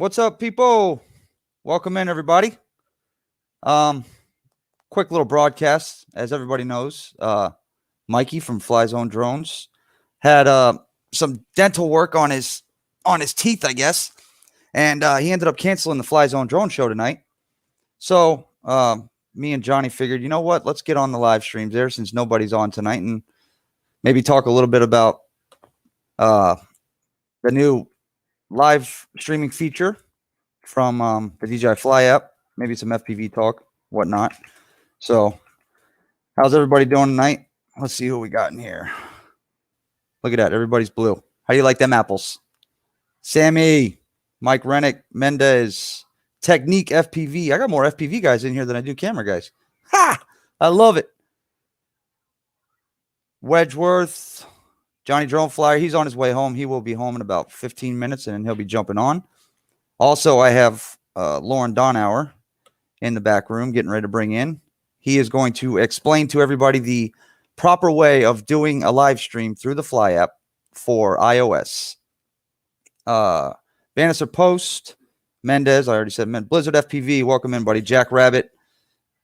What's up, people? Welcome in, everybody. Um, Quick little broadcast, as everybody knows. Mikey from Fly Zone Drones had some dental work on his teeth, I guess, and he ended up canceling the Fly Zone Drone show tonight. So me and Johnny figured, you know what? Let's get on the live streams there since nobody's on tonight, and maybe talk a little bit about the new live streaming feature from the DJI Fly app, maybe some FPV talk, whatnot. So, how's everybody doing tonight? Let's see who we got in here. Look at that. Everybody's blue. How do you like them apples? Sammy, Mike Rennick, Mendez, Technique FPV. I got more FPV guys in here than I do camera guys. Ha! I love it. Wedgeworth, Johnny Drone Flyer. He's on his way home. He will be home in about 15 minutes, and he'll be jumping on. Also, I have Lauren Donauer in the back room getting ready to bring in. He is going to explain to everybody the proper way of doing a live stream through the Fly app for iOS. Bannister Post, Mendez, I already said, Blizzard FPV, welcome in, buddy. Jack Rabbit,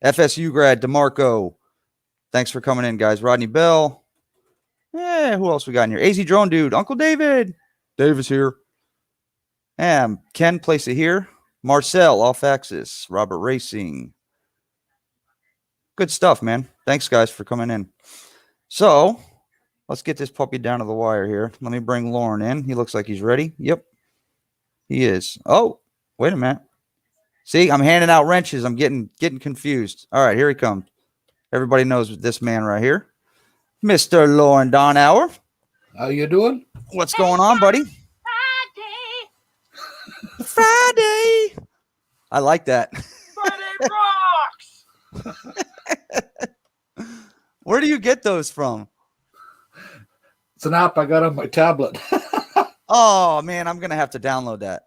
FSU grad, DeMarco. Thanks for coming in, guys. Rodney Bell. Yeah, who else we got in here? AZ Drone Dude, Uncle David. Dave is here. And Ken, place it here. Marcel, off axis. Robert Racing. Good stuff, man. Thanks, guys, for coming in. So, let's get this puppy down to the wire here. Let me bring Lauren in. He looks like he's ready. Yep, he is. Oh, wait a minute. See, I'm handing out wrenches. I'm getting confused. All right, here he comes. Everybody knows this man right here. Mr. Lauren Donauer. How you doing? What's going on, buddy? Friday. I like that. Friday rocks. Where do you get those from? It's an app I got on my tablet. Oh man, I'm gonna have to download that.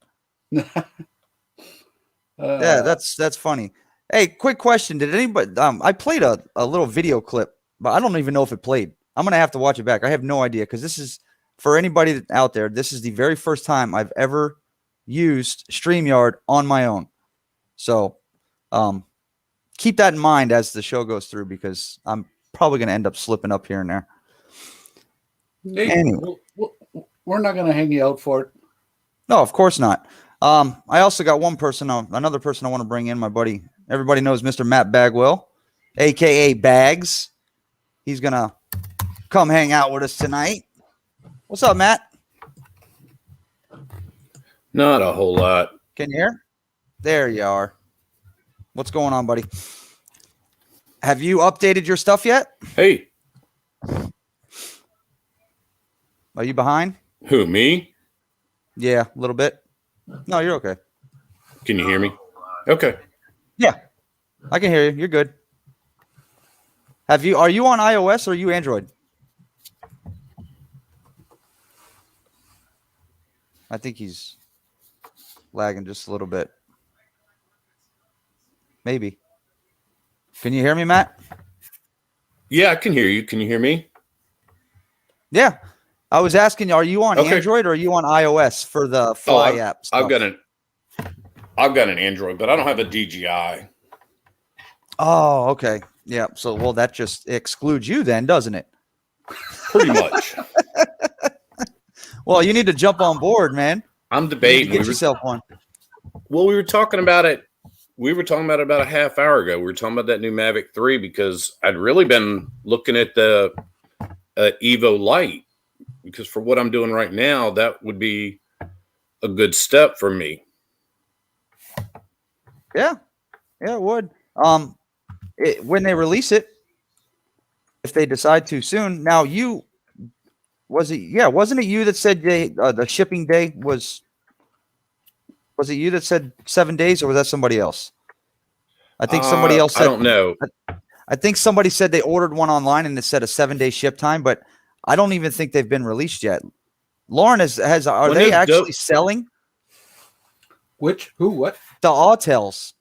Yeah, that's funny. Hey, quick question. Did anybody I played a little video clip, but I don't even know if it played. I'm gonna have to watch it back. I have no idea because this is for anybody out there, this is the very first time I've ever used StreamYard on my own. So keep that in mind as the show goes through because I'm probably going to end up slipping up here and there. Hey, Anyway. we're not going to hang you out for it. No, of course not. I also got another person I want to bring in, my buddy. Everybody knows Mr. Matt Bagwell, a.k.a. Bags. He's going to come hang out with us tonight. What's up, Matt? Not a whole lot. Can you hear? There you are. What's going on, buddy? Have you updated your stuff yet? Hey, Are you behind? who, me? Yeah, a little bit. No, you're okay. Can you hear me? Okay. Yeah, I can hear you. You're good. Are you on iOS or are you Android? I think he's lagging just a little bit. Maybe. Can you hear me, Matt? Yeah, I can hear you. Can you hear me? Yeah. I was asking you, are you on Okay. Android or are you on iOS for the Fly app stuff? I've got an Android, but I don't have a DJI. Oh, okay. Yeah. So, well, that just excludes you then, doesn't it? Pretty much. Well, you need to jump on board, man. I'm You need to debating. get yourself one. We were talking about it. We were talking about it about a half hour ago. We were talking about that new Mavic 3 because I'd really been looking at the Evo Lite because for what I'm doing right now, that would be a good step for me. Yeah, it would. When they release it, if they decide to soon. Now, wasn't it you that said the shipping day was? Was it you that said 7 days, or was that somebody else? I think somebody else said. I don't know. I think somebody said they ordered one online and it said a 7-day ship time, but I don't even think they've been released yet. Lauren are When they is actually selling Which? Who? What? the Autels?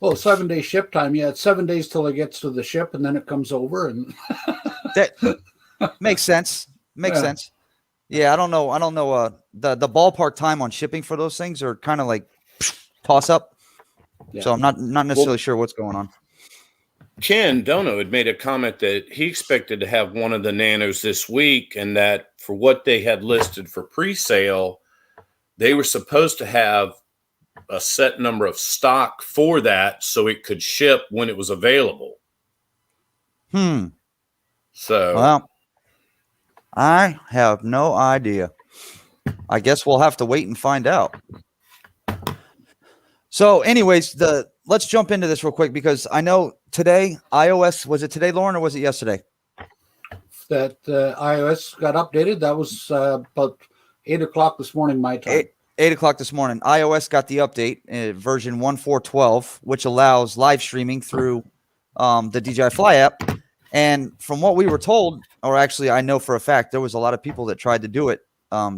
Oh, 7-day ship time. Yeah, it's 7 days till it gets to the ship, and then it comes over. And That makes sense. Makes Yeah. sense. Yeah, I don't know. I don't know. The ballpark time on shipping for those things are kind of like toss up. Yeah. So I'm not necessarily sure what's going on. Ken Dono had made a comment that he expected to have one of the Nanos this week, and that for what they had listed for pre-sale, they were supposed to have a set number of stock for that so it could ship when it was available. So, Well, I have no idea. I guess we'll have to wait and find out. So, anyways, let's jump into this real quick because I know today iOS, was it today, Lauren, or was it yesterday? That iOS got updated. That was about 8 o'clock this morning, my time. 8 o'clock this morning. iOS got the update, version 1.4.12, which allows live streaming through the DJI Fly app. And from what we were told, or actually I know for a fact, there was a lot of people that tried to do it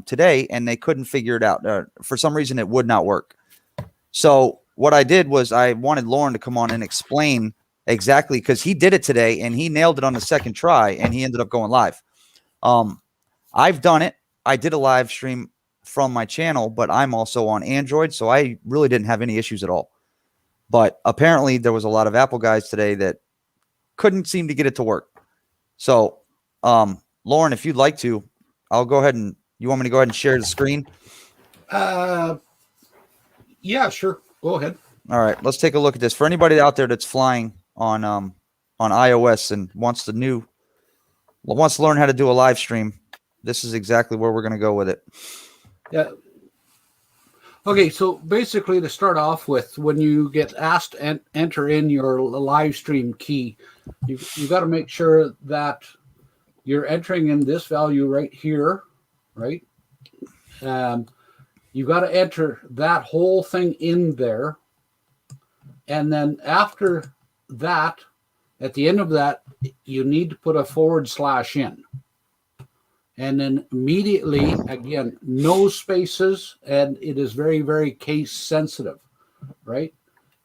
today and they couldn't figure it out. For some reason, it would not work. So what I did was I wanted Lauren to come on and explain exactly, because he did it today and he nailed it on the second try and he ended up going live. I've done it. I did a live stream from my channel, but I'm also on Android, so I really didn't have any issues at all. But apparently there was a lot of Apple guys today that couldn't seem to get it to work. So, Lauren, if you'd like to, I'll go ahead and you want me to go ahead and share the screen? Yeah, sure. Go ahead. All right, let's take a look at this. For anybody out there that's flying on iOS and wants to learn how to do a live stream, this is exactly where we're going to go with it. Yeah. Okay, so basically to start off with, when you get asked and enter in your live stream key, you got to make sure that you're entering in this value right here, right? You got to enter that whole thing in there. And then after that, at the end of that, you need to put a / in. And then immediately, again, no spaces, and it is very, very case sensitive, right?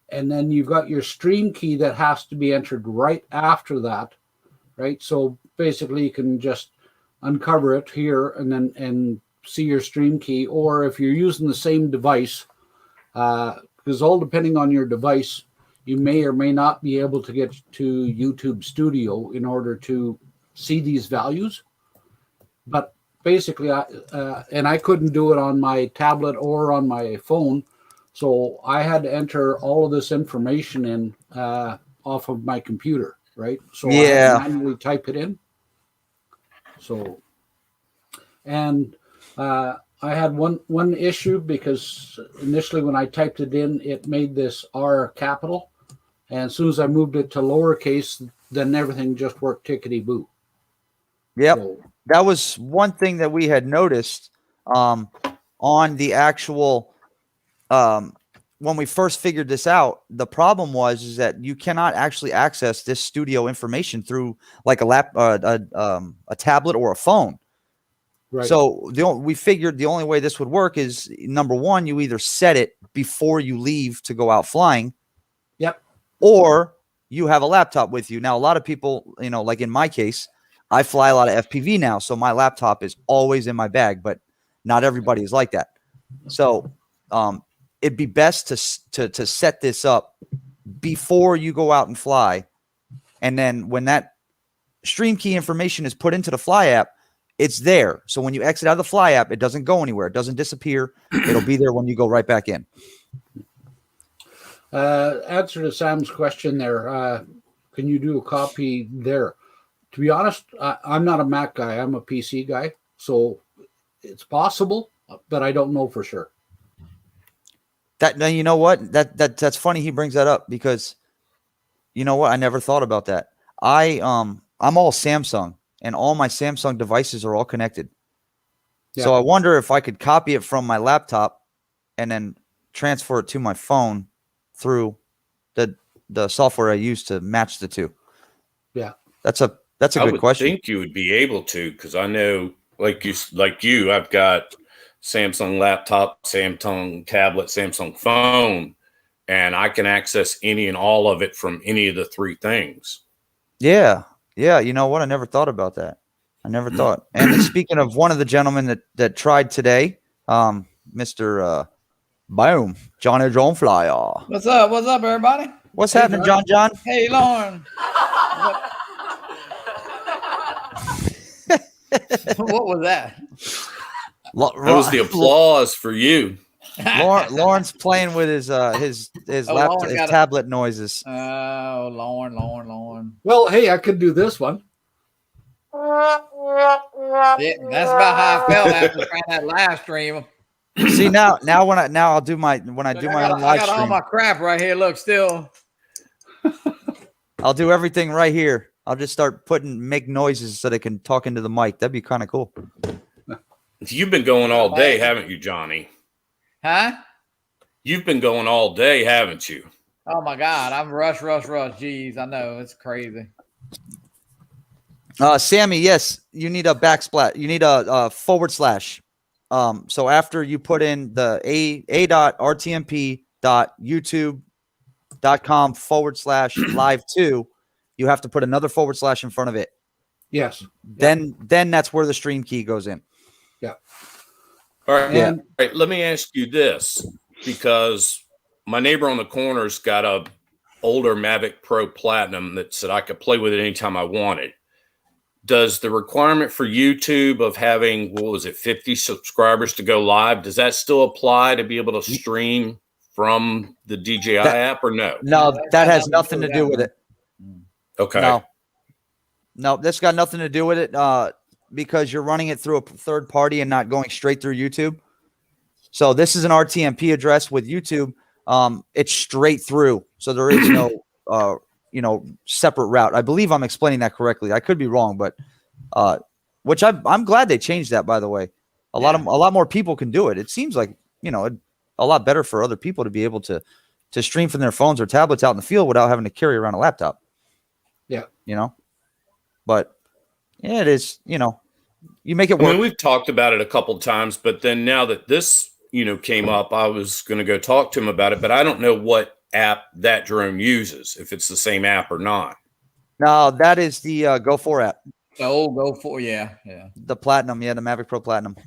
And then you've got your stream key that has to be entered right after that, right? So basically you can just uncover it here and see your stream key, or if you're using the same device, because all depending on your device, you may or may not be able to get to YouTube Studio in order to see these values. But basically, I couldn't do it on my tablet or on my phone, so I had to enter all of this information in off of my computer, right? So I had to manually type it in. So, and I had one issue because initially when I typed it in, it made this R capital, and as soon as I moved it to lowercase, then everything just worked tickety-boo. Yep. So, that was one thing that we had noticed on the actual when we first figured this out. The problem is that you cannot actually access this studio information through like a tablet or a phone. right. So we figured the only way this would work is, number one, you either set it before you leave to go out flying. Yep. Or you have a laptop with you. Now, a lot of people, like in my case, I fly a lot of FPV now, so my laptop is always in my bag, but not everybody is like that. So it'd be best to set this up before you go out and fly. And then when that stream key information is put into the Fly app, it's there. So when you exit out of the Fly app, it doesn't go anywhere. It doesn't disappear. It'll be there when you go right back in. Answer to Sam's question there. Can you do a copy there? To be honest, I'm not a Mac guy. I'm a PC guy. So it's possible, but I don't know for sure. Now, you know what? That's funny he brings that up, because you know what? I never thought about that. I'm all Samsung, and all my Samsung devices are all connected. Yeah. So I wonder if I could copy it from my laptop and then transfer it to my phone through the software I use to match the two. Yeah. That's a good question. I think you would be able to, because I know, like you, I've got Samsung laptop, Samsung tablet, Samsung phone, and I can access any and all of it from any of the three things. Yeah. You know what? I never thought about that. I never thought. And speaking of one of the gentlemen that tried today, Mr. Boom, Johnny Drone Flyer. What's up? What's up, everybody? What's happening, John? Hey, Lauren. What was that? That was the applause for you. Lauren's playing with his laptop, his tablet noises. Oh, Lauren. Well, hey, I could do this one. Yeah, that's about how I felt after trying that live stream. See now I'll do my own live I got all stream. my crap right here. Look, still. I'll do everything right here. I'll just start make noises so they can talk into the mic. That'd be kind of cool. You've been going all day, haven't you, Johnny? Huh? You've been going all day, haven't you? Oh my God, I'm rush. Jeez, I know it's crazy. Sammy, yes, you need a backslash. You need a forward slash. So after you put in the a.rtmp.youtube.com/live2, you have to put another forward slash in front of it. Yes. Then that's where the stream key goes in. Yeah. All right. And All right. Let me ask you this, because my neighbor on the corner's got a older Mavic Pro Platinum that said I could play with it anytime I wanted. Does the requirement for YouTube of having, 50 subscribers to go live, does that still apply to be able to stream from the DJI app or no? No, that has nothing to do with it. Okay. No, that's got nothing to do with it because you're running it through a third party and not going straight through YouTube. So this is an RTMP address with YouTube. It's straight through. So there is no separate route. I believe I'm explaining that correctly. I could be wrong, but which I'm glad they changed that, by the way. A lot more people can do it. It seems like, a lot better for other people to be able to stream from their phones or tablets out in the field without having to carry around a laptop. Yeah. But yeah, it is, you make it I work. mean, we've talked about it a couple of times, but then now that this, came up, I was going to go talk to him about it, but I don't know what app that drone uses, if it's the same app or not. No, that is the Go4 app. Oh, go for yeah. The Platinum, the Mavic Pro Platinum.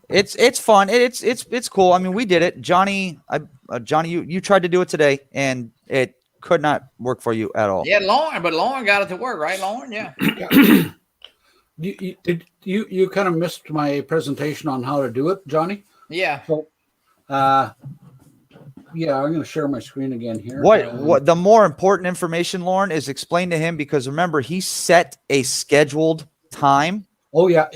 It's fun. It's cool. I mean, we did it. Johnny, you tried to do it today, and it could not work for you at all. Yeah, Lauren got it to work, right, Lauren? Yeah. You kind of missed my presentation on how to do it, Johnny. Yeah. So, I'm going to share my screen again here. What the more important information, Lauren, is explain to him, because remember, he set a scheduled time. Oh yeah.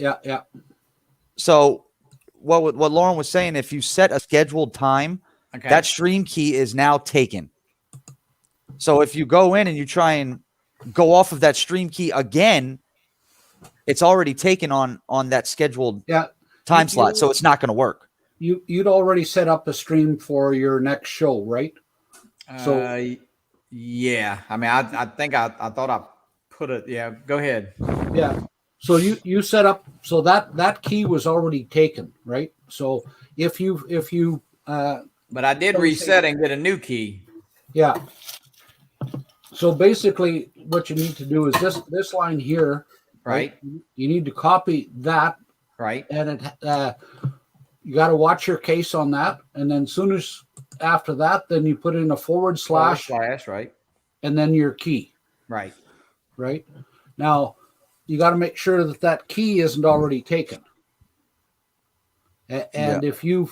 So what Lauren was saying, if you set a scheduled time, Okay. that stream key is now taken. So if you go in and you try and go off of that stream key again, it's already taken on that scheduled time slot. So it's not going to work. You'd already set up a stream for your next show, right? Yeah. I mean, I think I thought I put it. Yeah. Go ahead. Yeah. So you set up so that key was already taken, right? So if you But I did reset and get a new key. yeah. So basically, what you need to do is this line here, Right. You need to copy that, Right. and you got to watch your case on that, and then soon as after that, then you put in a forward slash, Right. and then your key. Right. Right now, you got to make sure that key isn't already taken. And if you've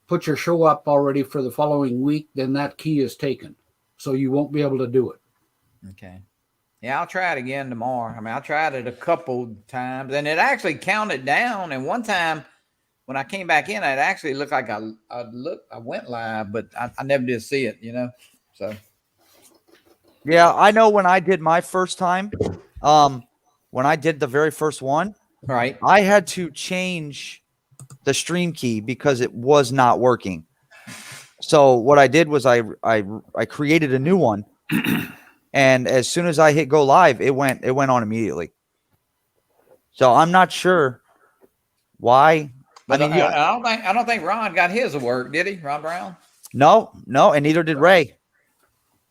put your show up already for the following week, then that key is taken, so you won't be able to do it. Okay. Yeah, I'll try it again tomorrow. I mean, I tried it a couple times, and it actually counted down. And one time, when I came back in, it actually looked like I went live, but I never did see it. So. Yeah, I know when I did my first time, when I did the very first one, Right. I had to change the stream key because it was not working. So what I did was I created a new one, and as soon as I hit go live, it went on immediately. So I'm not sure why. But I mean, I don't think Ron got his to work, did he? Ron Brown? no, and neither did Ray.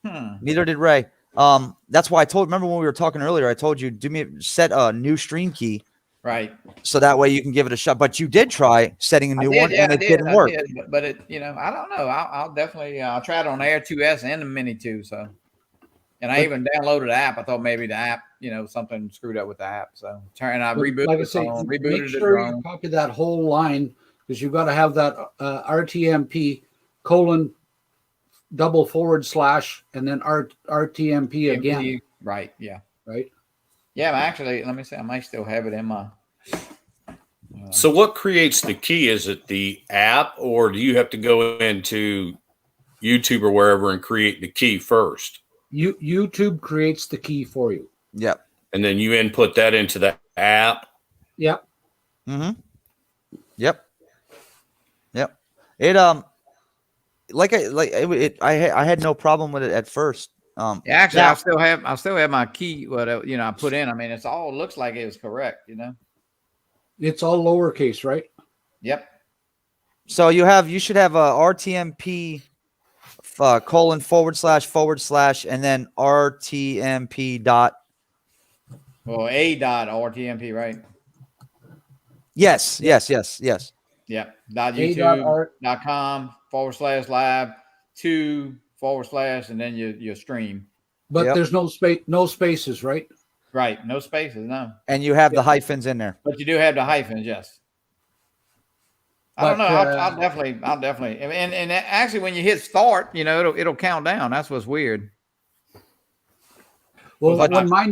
Hmm. Neither did Ray. That's why I remember when we were talking earlier, I told you, set a new stream key Right. so that way you can give it a shot. But you did try setting a new one Yeah, and I it did. didn't I work. did, but it, I don't know. I'll definitely, I'll try it on Air 2S and the Mini 2. So, and I even downloaded the app. I thought maybe the app, something screwed up with the app. So, I rebooted Like I the say, phone, make rebooted the sure you drone. copy that whole line because you've got to have that RTMP : double / and then RTMP again, Right. Yeah. right? Yeah. Actually, let me see. I might still have it in my. So what creates the key? Is it the app, or do you have to go into YouTube or wherever and create the key first? YouTube creates the key for you. Yep. And then you input that into the app? Yep. Mm-hmm. Yep. It I had no problem with it at first. Yeah, actually, now- I still have my key. What I put in. I mean, it's all looks like it was correct. It's all lowercase, right? Yep. So you should have a RTMP : / and then RTMP dot. Well, a.rtmp, right? Yes. Yep. A.art. .youtube.com/live 2 / and then your stream. But Yep. there's no spaces, right? Right. No spaces. No. And you have the hyphens in there. But you do have the hyphens, yes. I don't But, know. I'll definitely. And actually, when you hit start, it'll count down. That's what's weird. Well, But when mine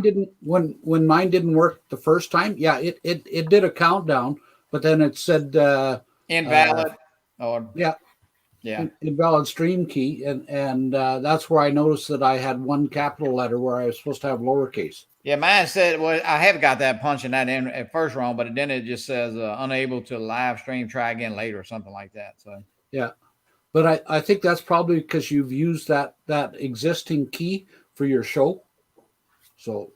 didn't work the first time, yeah, it did a countdown, but then it said Invalid. Or yeah, invalid stream key, and that's where I noticed that I had one capital letter where I was supposed to have lowercase. yeah, mine said. Well, I have got that punching that in at first wrong, but then it just says unable to live stream. Try again later or something like that. So Yeah, but I think that's probably because you've used that existing key for your show. So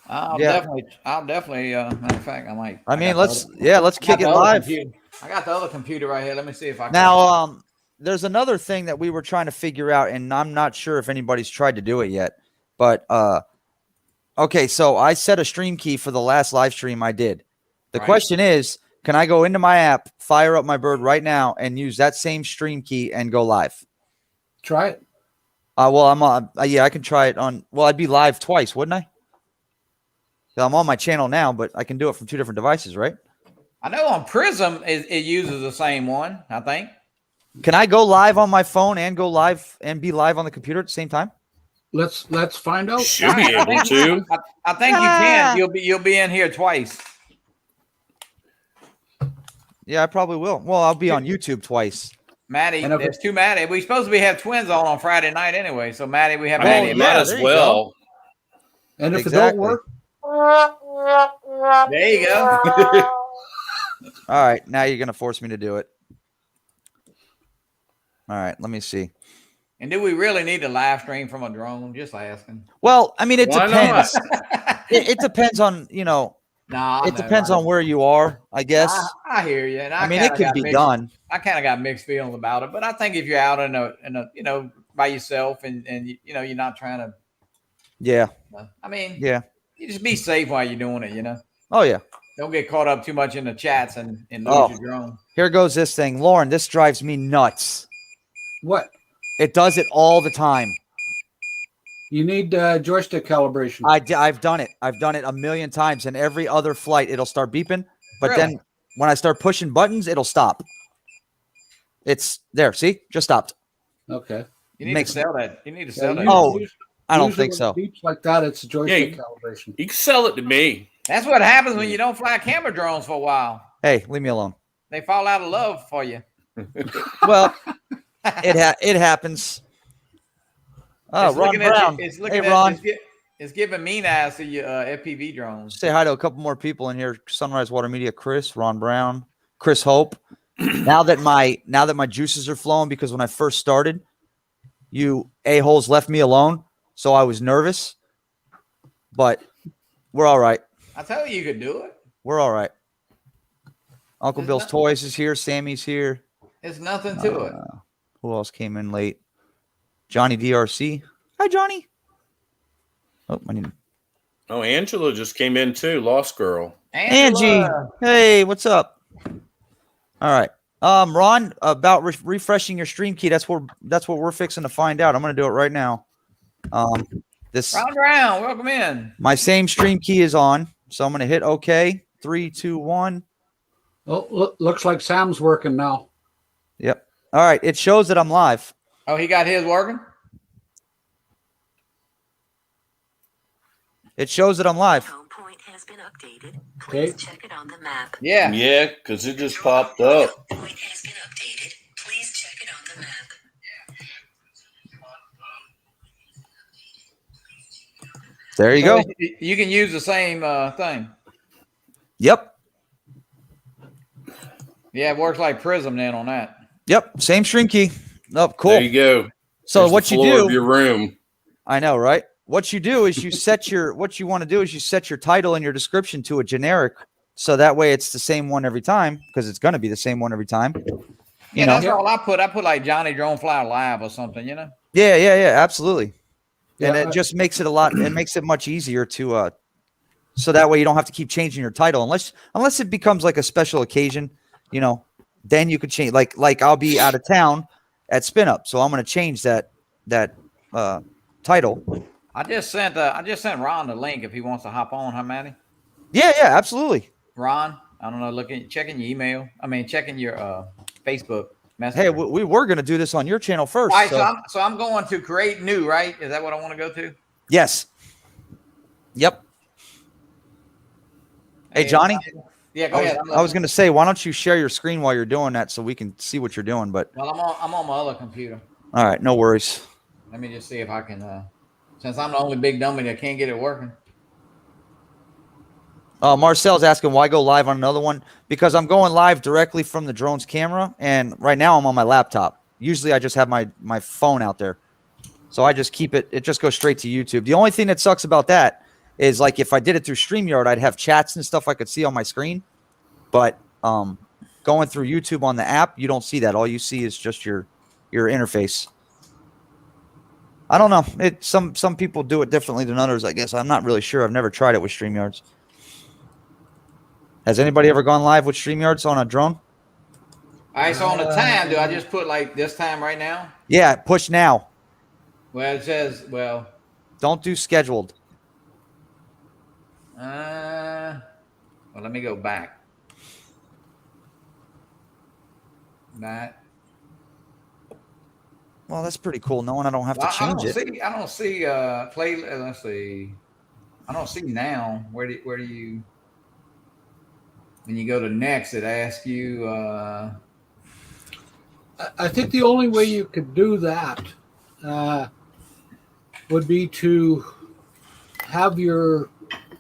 I'll Yeah. definitely. Matter of fact, I might. I mean, got let's the kick it other live. computer. I got the other computer right here. Let me see if I can. Now, there's another thing that we were trying to figure out, and I'm not sure if anybody's tried to do it yet. But okay, so I set a stream key for the last live stream I did. The Right. question is, can I go into my app, fire up my bird right now, and use that same stream key and go live? try it. Well, I'm on. Yeah, I can try it on. Well, I'd be live twice, wouldn't I? So I'm on my channel now, but I can do it from 2 different devices, right? I know on Prism it uses the same one. I think. Can I go live on my phone and go live and be live on the computer at the same time? Let's find out. Should be able to. I think you can. You'll be in here twice. Yeah, I probably will. Well, I'll be on YouTube twice. Maddie, And if there's two Maddie. We supposed to have twins on Friday night anyway. So Maddie, we have I Maddie mean, and might Maddie. as there you well. And if Exactly. it don't work, There you go. All right, now you're gonna force me to do it. All right, let me see. And do we really need a live stream from a drone? Just asking. Well, I mean, it Why depends. not? It depends on Nah, it depends on where you are, I guess. I hear you. And I mean, it could be done. I kind of got mixed feelings about it, but I think if you're out in a by yourself and you're not trying to, Yeah, I mean, yeah. you just be safe while you're doing it. Oh yeah. Don't get caught up too much in the chats and lose Oh. your drone. Here goes this thing, Lauren. This drives me nuts. what? It does it all the time. You need joystick calibration. I've done it. I've done it a million times, and every other flight it'll start beeping, but Really? then when I start pushing buttons, it'll stop. It's there. See, just stopped. Okay. You need Makes- to sell that. You need to Yeah, sell that. Oh, I don't usually think so. when it beeps like that, it's a joystick Yeah, calibration. You can sell it to me. That's what happens when you don't fly camera drones for a while. Hey, leave me alone. They fall out of love for you. Well, it happens. Oh, It's Ron looking at Brown. you- it's looking Hey, at- Ron. It's giving mean eyes to your FPV drones. Say hi to a couple more people in here. Sunrise Water Media, Chris, Ron Brown, Chris Hope. now that my juices are flowing, because when I first started, you a-holes left me alone, so I was nervous. But we're all right. I tell you could do it. We're all right. Uncle There's Bill's not- Toys is here. Sammy's here. It's nothing to it. Who else came in late? Johnny DRC. Hi, Johnny. Oh, I need Oh, Angela just came in too. Lost Girl. Angie. Angela. Hey, what's up? All right. Ron, about refreshing your stream key. That's what we're fixing to find out. I'm going to do it right now. This Round, welcome in. my same stream key is on, so I'm going to hit OK. 3, 2, 1. Oh, looks like Sam's working now. Yep. All right. It shows that I'm live. Oh, he got his working? It shows that I'm live. Home point has been updated. Okay. Please check it on the map. Yeah. Yeah, because it just popped up. Point has been updated. Please check it on the map. There you go. You can use the same thing. Yep. Yeah, it works like Prism then on that. Yep. Same stream key. Oh, cool. There you go. So There's what the you floor do? of your room. I know, right? What you do is you set your what you want to do is you set your title and your description to a generic, so that way it's the same one every time, because it's going to be the same one every time. You know? That's all I put. I put like Johnny Drone Fly Live or something, you know? Yeah, absolutely. And Yeah, it just makes it a lot. It makes it much easier to, so that way you don't have to keep changing your title unless it becomes like a special occasion, you know. Then you could change. Like I'll be out of town at Spin Up, so I'm going to change that title. I just sent Ron the link if he wants to hop on, huh, Matty? Yeah, absolutely. Ron, I don't know, checking your email. I mean, checking your Facebook message. Hey, we were going to do this on your channel first. All right, so- so I'm going to create new, right? Is that what I want to go to? Yes. Yep. Hey, Johnny. Yeah, go ahead. I was going to say, why don't you share your screen while you're doing that so we can see what you're doing? But Well, I'm on my other computer. all right, no worries. Let me just see if I can. Since I'm the only big dummy that can't get it working. Marcel's asking why go live on another one, because I'm going live directly from the drone's camera, and right now I'm on my laptop. Usually I just have my phone out there, so I just keep it just goes straight to YouTube. The only thing that sucks about that is, like, if I did it through StreamYard, I'd have chats and stuff I could see on my screen, but going through YouTube on the app, you don't see that. All you see is just your interface. I don't know. Some people do it differently than others, I guess. I'm not really sure. I've never tried it with StreamYards. Has anybody ever gone live with StreamYards on a drone? All right, so on the time, do I just put like this time right now? Yeah, push now. Well, it says, well, Don't do scheduled. well, let me go back. That. Well, that's pretty cool. Knowing I don't have to Well, change it. I don't see play. Let's see. I don't see now. Where do you? When you go to next, it asks you. I think the only way you could do that would be to have your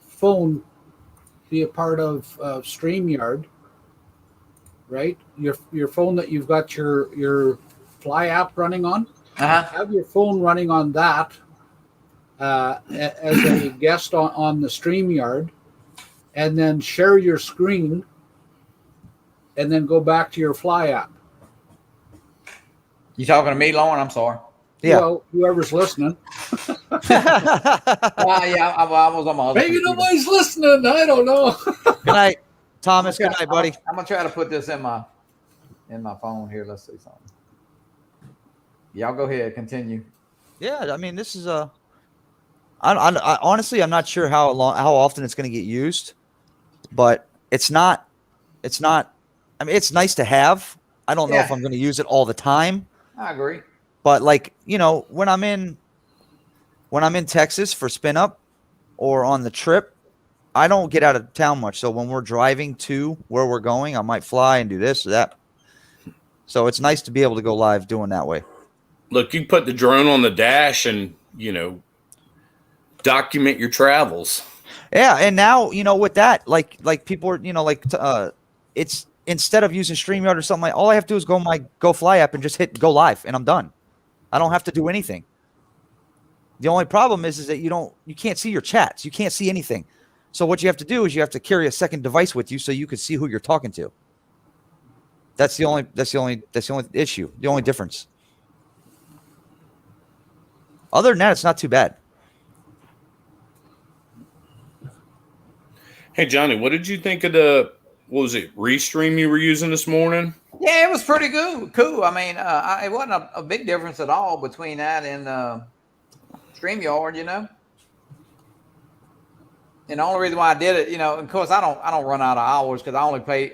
phone be a part of StreamYard, right? Your phone that you've got your Fly app running on. Have your phone running on that as a guest on the StreamYard, and then share your screen, and then go back to your Fly app. You talking to me, Lauren? I'm sorry. Yeah. Well, whoever's listening. Yeah, I was on my other Maybe computer. nobody's listening. I don't know. Good night, Thomas. Good night, buddy. I'm gonna try to put this in my phone here. Let's see something. Y'all go ahead, continue. Yeah, I mean, this is I honestly, I'm not sure how often it's going to get used, but it's not. I mean, it's nice to have. I don't know if Yeah. I'm going to use it all the time, I agree. but like, you know, when I'm in Texas for Spin Up or on the trip, I don't get out of town much. So when we're driving to where we're going, I might fly and do this or that. So it's nice to be able to go live doing that way. Look, you put the drone on the dash and, document your travels. Yeah, and now, with that, like people are, it's instead of using StreamYard or something, all I have to do is go on my GoFly app and just hit go live, and I'm done. I don't have to do anything. The only problem is that you can't see your chats, you can't see anything. So what you have to do is you have to carry a second device with you so you can see who you're talking to. That's the only issue, the only difference. Other than that, it's not too bad. Hey, Johnny, what did you think of the, what was it, Restream you were using this morning? Yeah, it was pretty good. Cool. I mean, it wasn't a big difference at all between that and StreamYard, you know. And the only reason why I did it, you know, of course, I don't run out of hours because I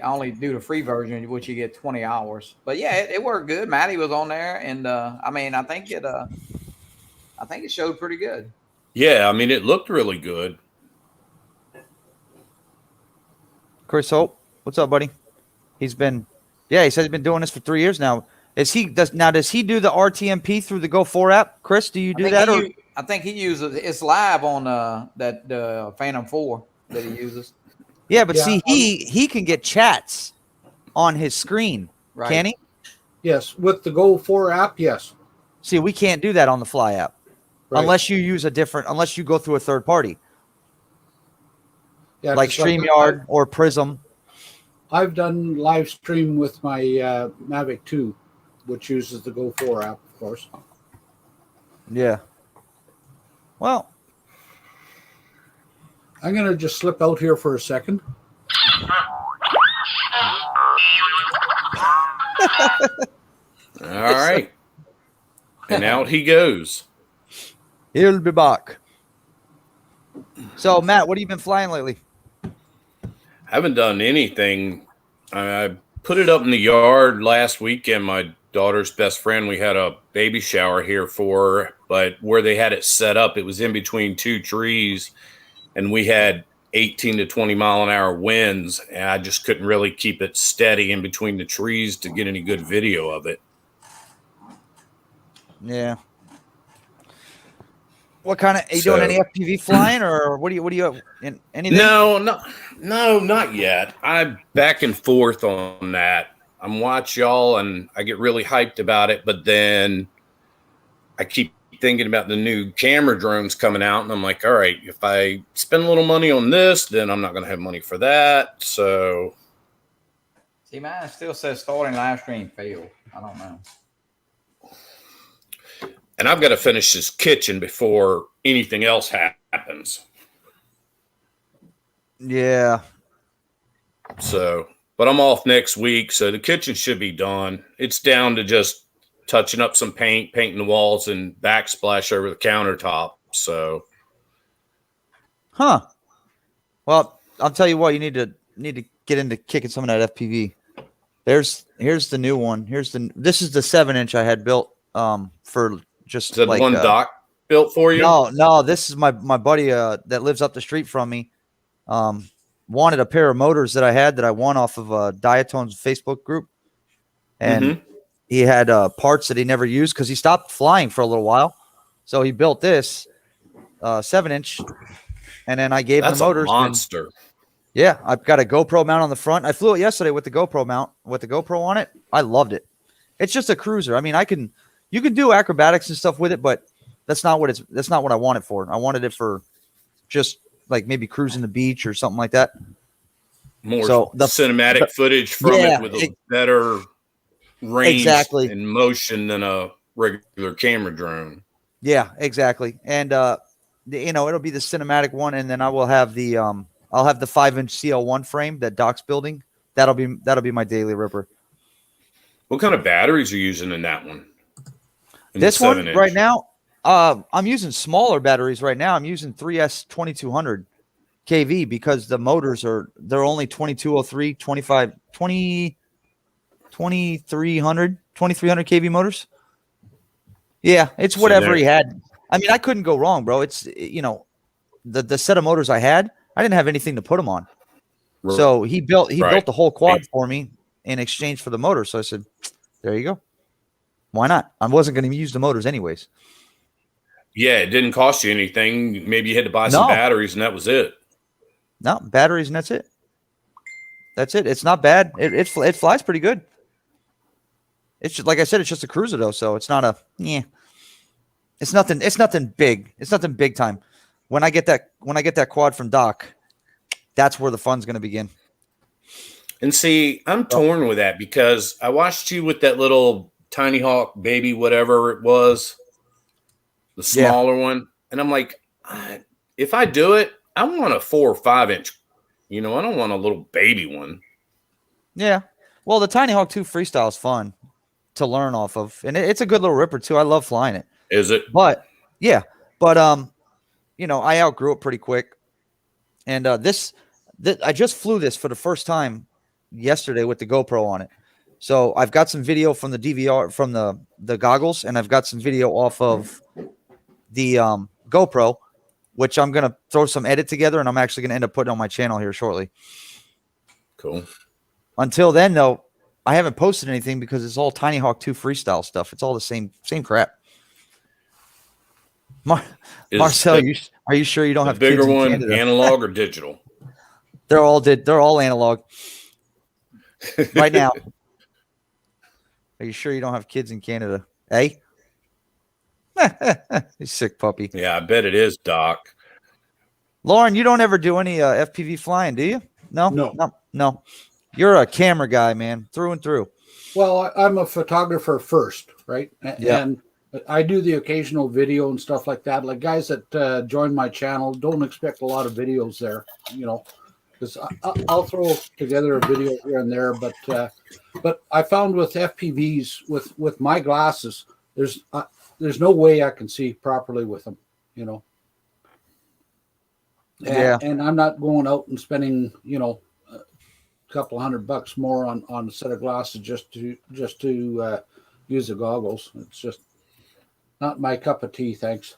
only do the free version, which you get 20 hours. But yeah, it worked good. Maddie was on there, and I mean, I think it showed pretty good. Yeah, I mean, it looked really good. Chris Hope, what's up, buddy? He said he's been doing this for 3 years now. Does he do the RTMP through the Go4 app? Chris, do you do that? I think he uses it's live on that Phantom 4 that he uses. Yeah, but Yeah, see, he can get chats on his screen, Right. can he? Yes, with the Go4 app, yes. See, we can't do that on the Fly app Right. unless you go through a third party Yeah, like just StreamYard or Prism. I've done live stream with my Mavic 2, which uses the Go4 app, of course. Yeah. Well, I'm going to just slip out here for a second. All right. And out he goes. he'll be back. So, Matt, what have you been flying lately? Haven't done anything. I put it up in the yard last weekend. My daughter's best friend, we had a baby shower here for her, but where they had it set up, it was in between two trees, and we had 18 to 20 mile an hour winds, and I just couldn't really keep it steady in between the trees to get any good video of it. Yeah. What kind of are you doing? Any FPV flying, or what do you in anything? No, not yet. I'm back and forth on that. I'm watch y'all and I get really hyped about it, but then I keep thinking about the new camera drones coming out, and I'm like, all right, if I spend a little money on this, then I'm not going to have money for that. So, See, mine still says starting live stream failed. I don't know. and I've got to finish this kitchen before anything else happens. Yeah. So, but I'm off next week, so the kitchen should be done. It's down to just touching up some paint, painting the walls, and backsplash over the countertop. So, Huh. Well, I'll tell you what. You need to get into kicking some of that FPV. Here's the new one. This is the 7-inch I had built for just is that like one Doc built for you? No, this is my buddy that lives up the street from me. Wanted a pair of motors that I had that I won off of Diatone's Facebook group, and he had parts that he never used because he stopped flying for a little while. So he built this 7-inch, and then I gave him That's the motors. a monster. Yeah, I've got a GoPro mount on the front. I flew it yesterday with the GoPro mount, with the GoPro on it. I loved it. It's just a cruiser. I mean, you can do acrobatics and stuff with it, but that's not what I want it for. I wanted it for just like maybe cruising the beach or something like that. More So cinematic footage from Yeah, it with a better range Exactly. and motion than a regular camera drone. Yeah, exactly. And it'll be the cinematic one, and then I will have the I'll have the 5-inch CL1 frame that Doc's building. That'll be my daily ripper. What kind of batteries are you using in that one? In This the one 7-inch? right now, I'm using smaller batteries right now. I'm using 3S 2200 kV because the motors they're only 2203, 2300 kV motors. Yeah, it's So whatever there- he had. I mean, I couldn't go wrong, bro. It's the set of motors I had, I didn't have anything to put them on. So he built the whole quad for me in exchange for the motor. So I said, there you go. Why not? I wasn't going to use the motors anyways. Yeah, it didn't cost you anything. Maybe you had to buy some No. batteries, and that was it. No, batteries, and that's it. That's it. It's not bad. It flies pretty good. It's just, like I said, it's just a cruiser though, so it's not It's nothing. It's nothing big. It's nothing big time. When I get that quad from Doc, that's where the fun's going to begin. And see, I'm torn with that because I watched you with that little Tiny Hawk baby, whatever it was, the smaller one. And I'm like, if I do it, I want a 4 or 5-inch You know, I don't want a little baby one. Yeah. Well, the Tiny Hawk 2 Freestyle is fun to learn off of, and it's a good little ripper too. I love flying it. Is it? But yeah, but I outgrew it pretty quick. And this I just flew this for the first time yesterday with the GoPro on it. So I've got some video from the DVR from the goggles, and I've got some video off of the GoPro, which I'm gonna throw some edit together, and I'm actually gonna end up putting on my channel here shortly. Cool. Until then, though, I haven't posted anything because it's all Tiny Hawk 2 Freestyle stuff. It's all the same crap. Marcel, are you sure you don't have bigger kids in one, Canada? analog or digital? They're all analog right now. Are you sure you don't have kids in Canada? Eh? You sick puppy. Yeah, I bet it is, Doc. Lauren, you don't ever do any FPV flying, do you? No. No. You're a camera guy, man, through and through. Well, I'm a photographer first, right? Yeah. And I do the occasional video and stuff like that. Like guys that join my channel, don't expect a lot of videos there, because I'll throw together a video here and there. But I found with FPVs, with my glasses, there's no way I can see properly with them, Yeah. And I'm not going out and spending, a couple $100 more on a set of glasses just to use the goggles. It's just not my cup of tea. Thanks.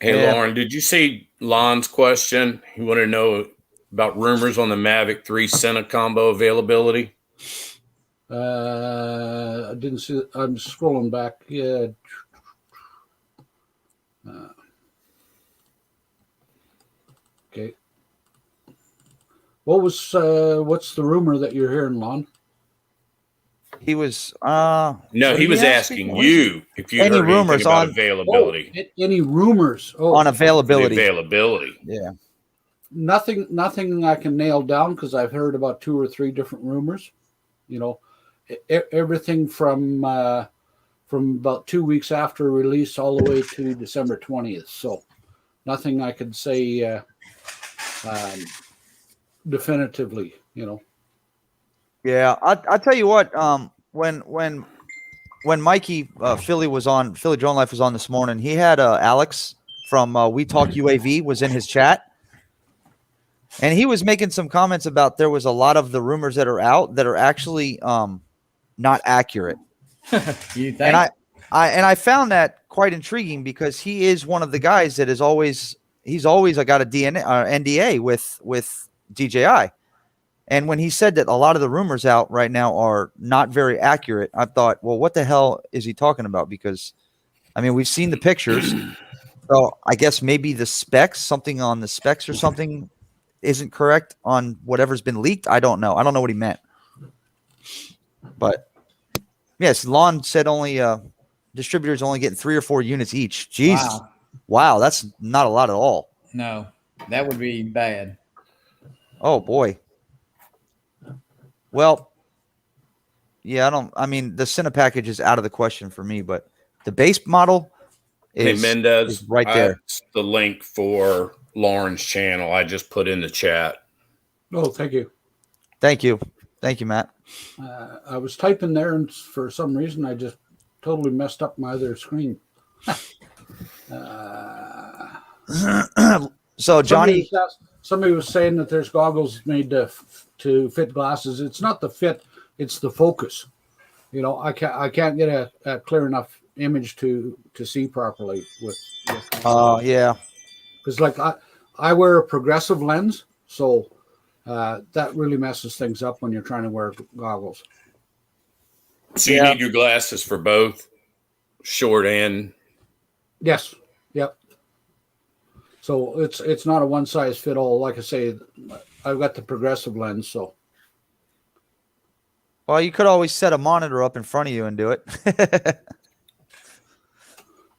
Hey, Yeah. Lauren, did you see Lon's question? He wanted to know about rumors on the Mavic 3 Sena combo availability. I didn't see it. I'm scrolling back. Yeah. Okay. What's the rumor that you're hearing, Lon? He was No, what he did was he ask asking me? What is you if you Any heard anything rumors about on- availability. Any rumors? Oh, on The availability. availability. Yeah. nothing I can nail down because I've heard about 2 or 3 different rumors. Everything from about 2 weeks after release all the way to December 20th. So nothing I could say definitively. Yeah, I tell you what. When Mikey Philly Drone Life was on this morning, he had Alex from We Talk UAV was in his chat, and he was making some comments about there was a lot of the rumors that are out that are actually not accurate. You think? And I found that quite intriguing because he is one of the guys that he's always got a NDA with DJI. And when he said that a lot of the rumors out right now are not very accurate, I thought, well, what the hell is he talking about? Because, I mean, we've seen the pictures. So I guess maybe the specs, something on the specs or something isn't correct on whatever's been leaked. I don't know. I don't know what he meant. But, yes, Lon said only distributors only getting 3 or 4 units each. Jesus. Wow, that's not a lot at all. No, that would be bad. Oh, boy. Well, yeah, the Cine package is out of the question for me, but the base model is, Hey, Mendez, is right there. That's the link for Lauren's channel. I just put in the chat. Oh, thank you. Thank you, Matt. I was typing there, and for some reason, I just totally messed up my other screen. So Johnny, somebody was saying that there's goggles made to fit glasses. It's not the fit; it's the focus. I can't get a clear enough image to see properly with yeah, because like I wear a progressive lens, so that really messes things up when you're trying to wear goggles. So you need your glasses for both short and Yes. Yep. So it's not a one size fit all. Like I say, I've got the progressive lens, so well, you could always set a monitor up in front of you and do it.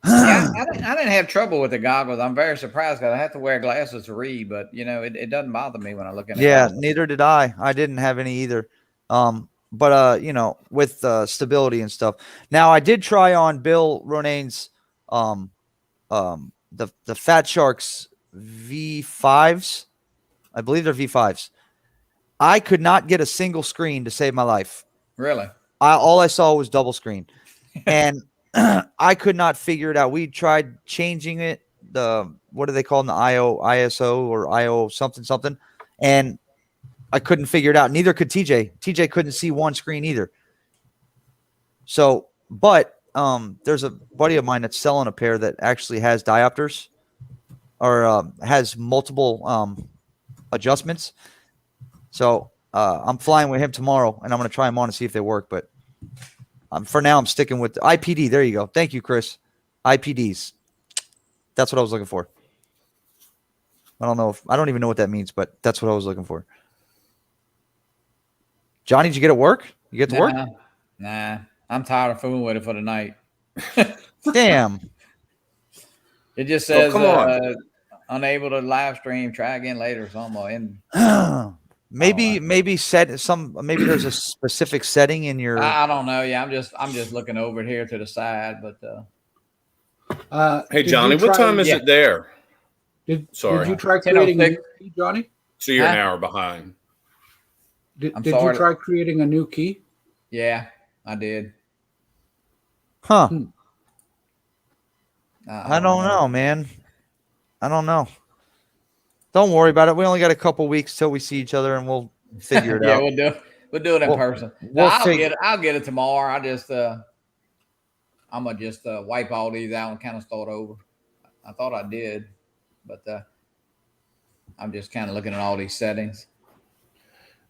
Yeah, I didn't have trouble with the goggles. I'm very surprised because I have to wear glasses to read, but it doesn't bother me when I look at it. Yeah, neither did I. I didn't have any either. But with stability and stuff. Now I did try on Bill Ronane's the Fat Sharks V5s. I believe they're V5s. I could not get a single screen to save my life. Really? All I saw was double screen, and I could not figure it out. We tried changing it. What do they call it? The ISO or IO something, and I couldn't figure it out. Neither could TJ. TJ couldn't see one screen either. So, but there's a buddy of mine that's selling a pair that actually has diopters or has multiple adjustments. So I'm flying with him tomorrow, and I'm going to try them on and see if they work. But for now, I'm sticking with the IPD. There you go. Thank you, Chris. IPDs. That's what I was looking for. I don't even know what that means, but that's what I was looking for. Johnny, did you get it work? You get to work? Nah. I'm tired of fooling with it for the night. Damn. It just says come on. unable to live stream. Try again later or something. And Maybe there's a specific setting in your. I don't know. Yeah, I'm just looking over here to the side, but Hey, did Johnny, you what try- time is Yeah. it there? Sorry. Did you try creating a 10:06. new key, Johnny? So you're an Huh? hour behind. I'm Did sorry. you try creating a new key? yeah, I did. Huh. I I don't know, man. I don't know. Don't worry about it. We only got a couple weeks till we see each other, and we'll figure it yeah, out. we'll do it in We'll- person. we'll I'll get it tomorrow. I'm gonna just wipe all these out and kind of start over. I thought I did, but I'm just kind of looking at all these settings.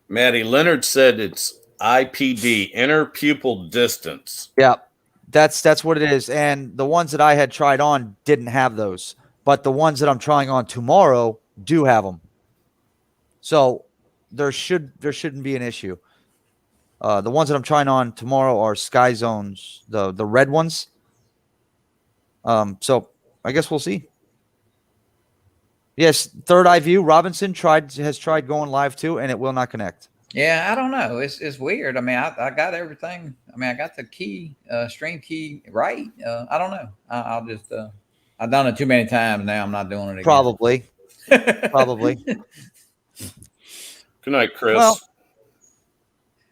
Maddie Leonard said it's IPD, inner pupil distance. Yeah, that's what it is. And the ones that I had tried on didn't have those, but the ones that I'm trying on tomorrow do have them. So there shouldn't be an issue. The ones that I'm trying on tomorrow are Sky Zones, the red ones. So I guess we'll see. Yes, Third Eye View Robinson has tried going live too, and it will not connect. Yeah, I don't know. It's weird. I mean, I got everything. I mean, I got the key, stream key right. I don't know. I'll just I've done it too many times now. I'm not doing it again. Probably. Good night, Chris. Well,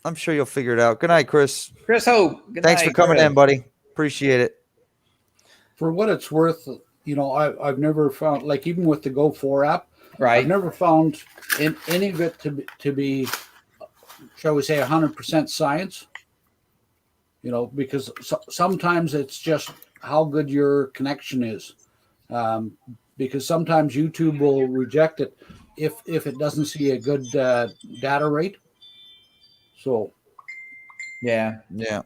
I'm sure you'll figure it out. Good night, Chris. Chris Hope. Good Thanks night, for coming Chris. in, buddy. Appreciate it. For what it's worth, I've never found, like, even with the Go 4 app, Right. I've never found in any of it to be, shall we say, 100% science. Because sometimes it's just how good your connection is. Because sometimes YouTube will reject it if it doesn't see a good data rate. So Yeah. Yeah.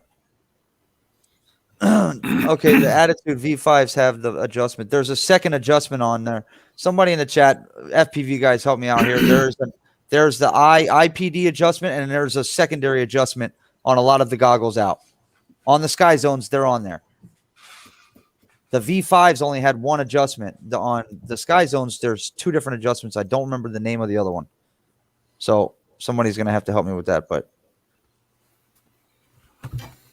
Okay, the Attitude V5s have the adjustment. There's a second adjustment on there. Somebody in the chat, FPV guys, help me out here. There's the IPD adjustment, and there's a secondary adjustment on a lot of the goggles out. On the Sky Zones, they're on there. The V5s only had one adjustment. On the Sky Zones, there's two different adjustments. I don't remember the name of the other one. So somebody's going to have to help me with that. But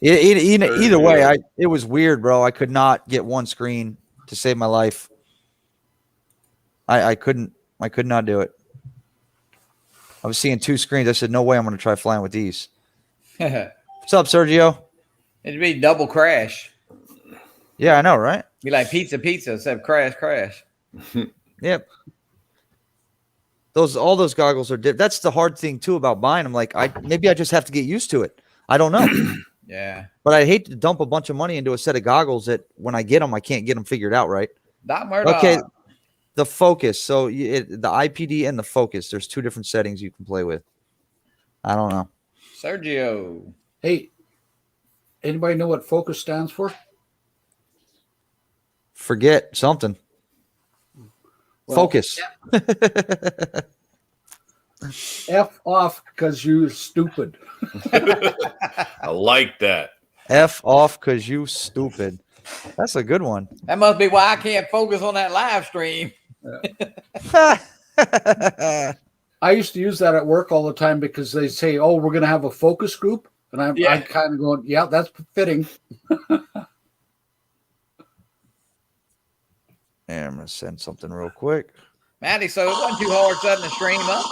either way, it was weird, bro. I could not get one screen to save my life. I could not do it. I was seeing two screens. I said, no way I'm going to try flying with these. It'd What's up, Sergio? be double crash. Yeah, I know, right? Be like pizza, except crash. Yep. All those goggles are different. That's the hard thing too about buying them. Like maybe I just have to get used to it. I don't know. Yeah. But I hate to dump a bunch of money into a set of goggles that when I get them, I can't get them figured out right. Doc Murdoch. Okay. The focus. So the IPD and the focus, there's two different settings you can play with. I don't know. Sergio. hey, anybody know what focus stands for? Forget something. Well, Focus. F off because you stupid. I like that. F off because you stupid. That's a good one. That must be why I can't focus on that live stream. I used to use that at work all the time because they say, "Oh, we're going to have a focus group," and I'm kind of going, "Yeah, that's fitting." Yeah, I'm gonna send something real quick. Matty, so it wasn't too hard setting the stream up.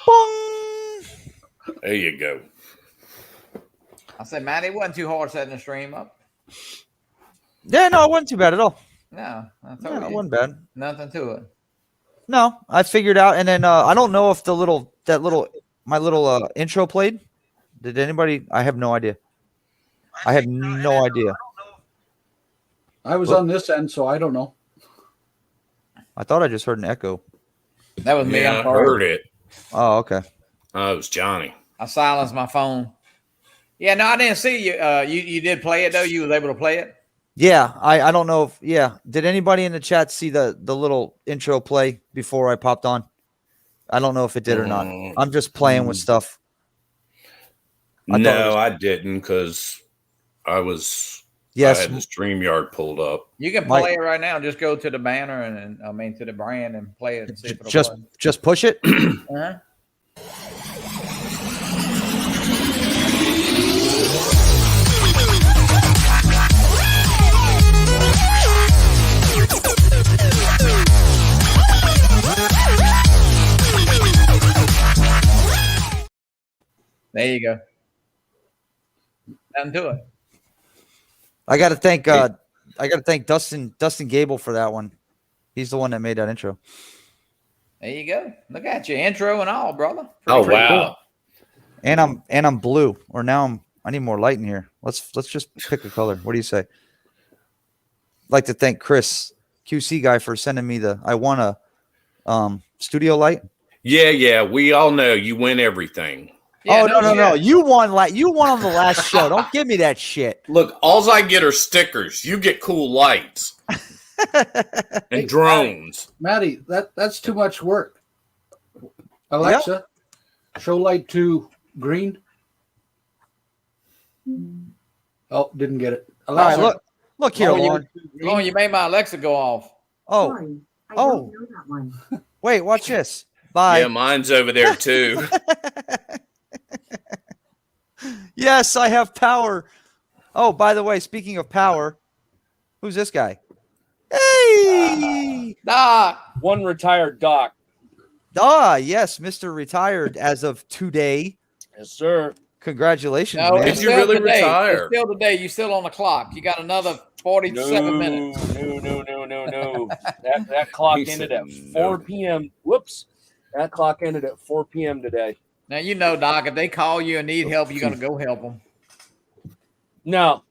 Bong! There you go. I said, Matty, it wasn't too hard setting the stream up. Yeah, no, it wasn't too bad at all. No, I No, told it you. wasn't bad. Nothing to it. No, I figured out, and then I don't know if my little intro played. Did anybody? I have no idea. I have no idea. I was on this end, so I don't know. I thought I just heard an echo. That was me. Yeah, I'm I sorry. heard it. Oh, okay. It was Johnny. I silenced my phone. Yeah, no, I didn't see you. You did play it though. You was able to play it. Yeah, I don't know if Did anybody in the chat see the little intro play before I popped on? I don't know if it did or not. I'm just playing with stuff. I didn't because I Yes, had the StreamYard pulled up. You can Mike- play it right now. Just go to the banner and to the brand and play it and see if it'll just push it. play. There you go. Nothing to it. I got to thank Dustin Gable for that one. He's the one that made that intro. There you go. Look at you, intro and all, brother. Oh Pretty wow! cool. And I'm blue. Or now I need more light in here. Let's just pick a color. What do you say? I'd like to thank Chris, QC guy, for sending me I won a studio light. Yeah. We all know you win everything. Yeah, No. You won on the last show. Don't give me that shit. Look, all I get are stickers. You get cool lights and drones. Maddie, that's too much work. Alexa, show light to green. Oh, didn't get it. All right, Alexa, look here, Lauren. Oh, you made my Alexa go off. Oh, Sorry, I oh. don't know that one. wait, watch this. Bye. Yeah, mine's over there too. Yes, I have power. Oh, by the way, speaking of power, who's this guy? Hey! Doc. One retired doc. Yes, Mr. Retired as of today. Yes, sir. Congratulations, No, man. Did it's you still really today. retire? It's still today. You still on the clock. You got another 47 minutes. No. That clock He ended said at no. 4 p.m. Whoops. That clock ended at 4 p.m. today. Now, you know, Doc, if they call you and need help, you're going to go help them. No.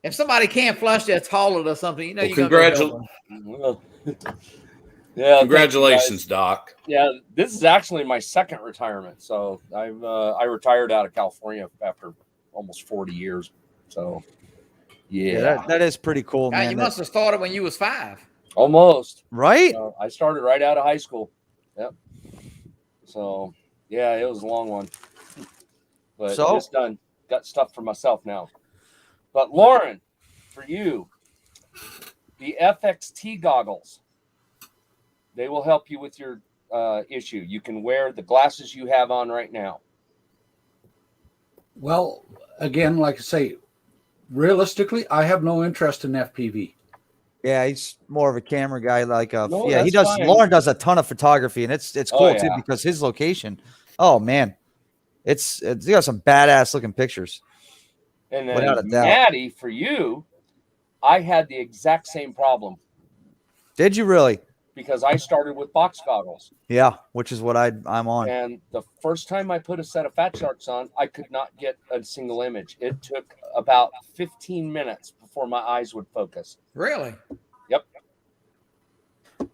If somebody can't flush their toilet or something, you know, you're going to go help them. Well, yeah. Congratulations, Doc. Yeah, this is actually my second retirement. So I retired out of California after almost 40 years. So yeah, that is pretty cool, God, man. you must have started when you was 5. almost. Right? I started right out of high school. Yep. So yeah, it was a long one, but So- it's done. Got stuff for myself now. But Lauren, for you, the FXT goggles, they will help you with your issue. You can wear the glasses you have on right now. well, again, like I say, realistically, I have no interest in FPV. Yeah, he's more of a camera guy. Like, No, he that's does. fine. Lauren does a ton of photography, and it's Oh, cool too yeah. because his location. Oh man, it's he got some badass looking pictures. And Without a then doubt. Maddie, for you, I had the exact same problem Did you really? because I started with box goggles. Yeah, which is what I'm on. And the first time I put a set of Fat Sharks on, I could not get a single image. It took about 15 minutes before my eyes would focus. Really?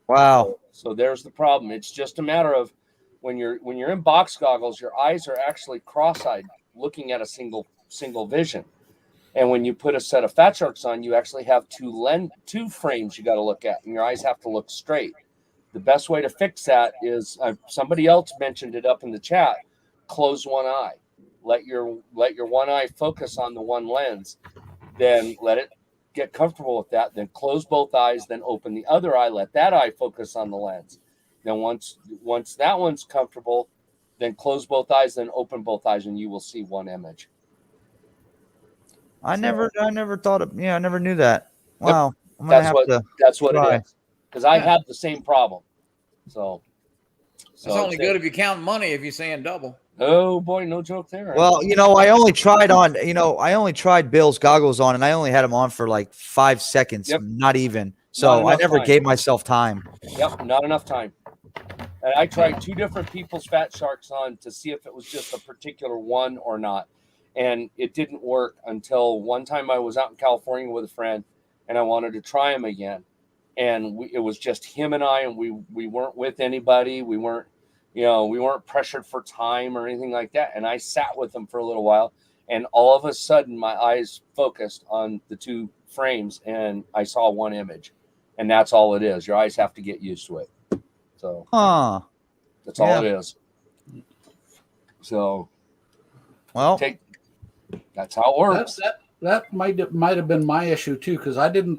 Wow. So there's the problem. It's just a matter of when you're in box goggles, your eyes are actually cross-eyed, looking at a single vision. And when you put a set of Fat Sharks on, you actually have two frames you got to look at, and your eyes have to look straight. The best way to fix that is somebody else mentioned it up in the chat. Close one eye. Let your one eye focus on the one lens. Then let it get comfortable with that. Then close both eyes. Then open the other eye. Let that eye focus on the lens. Then once that one's comfortable, then close both eyes. Then open both eyes, and you will see one image. I never thought of. Yeah, I never knew that. Wow. I'm gonna That's have what to. that's what try. it is. Because I Yeah. had the same problem. So It's only good if you count money if you're saying double. Oh boy, no joke there. Well, I only tried Bill's goggles on, and I only had them on for like 5 seconds, Yep. not even. Not So I enough never time. gave myself time. Yep, not enough time. And I tried 2 different people's Fat Sharks on to see if it was just a particular one or not. And it didn't work until one time I was out in California with a friend and I wanted to try him again. And it was just him and I, and we weren't with anybody. We weren't pressured for time or anything like that. And I sat with him for a little while, and all of a sudden my eyes focused on the 2 frames and I saw one image. And that's all it is. Your eyes have to get used to it. So Huh. that's all it is. So Well, that's how it works. That might have been my issue too, because I didn't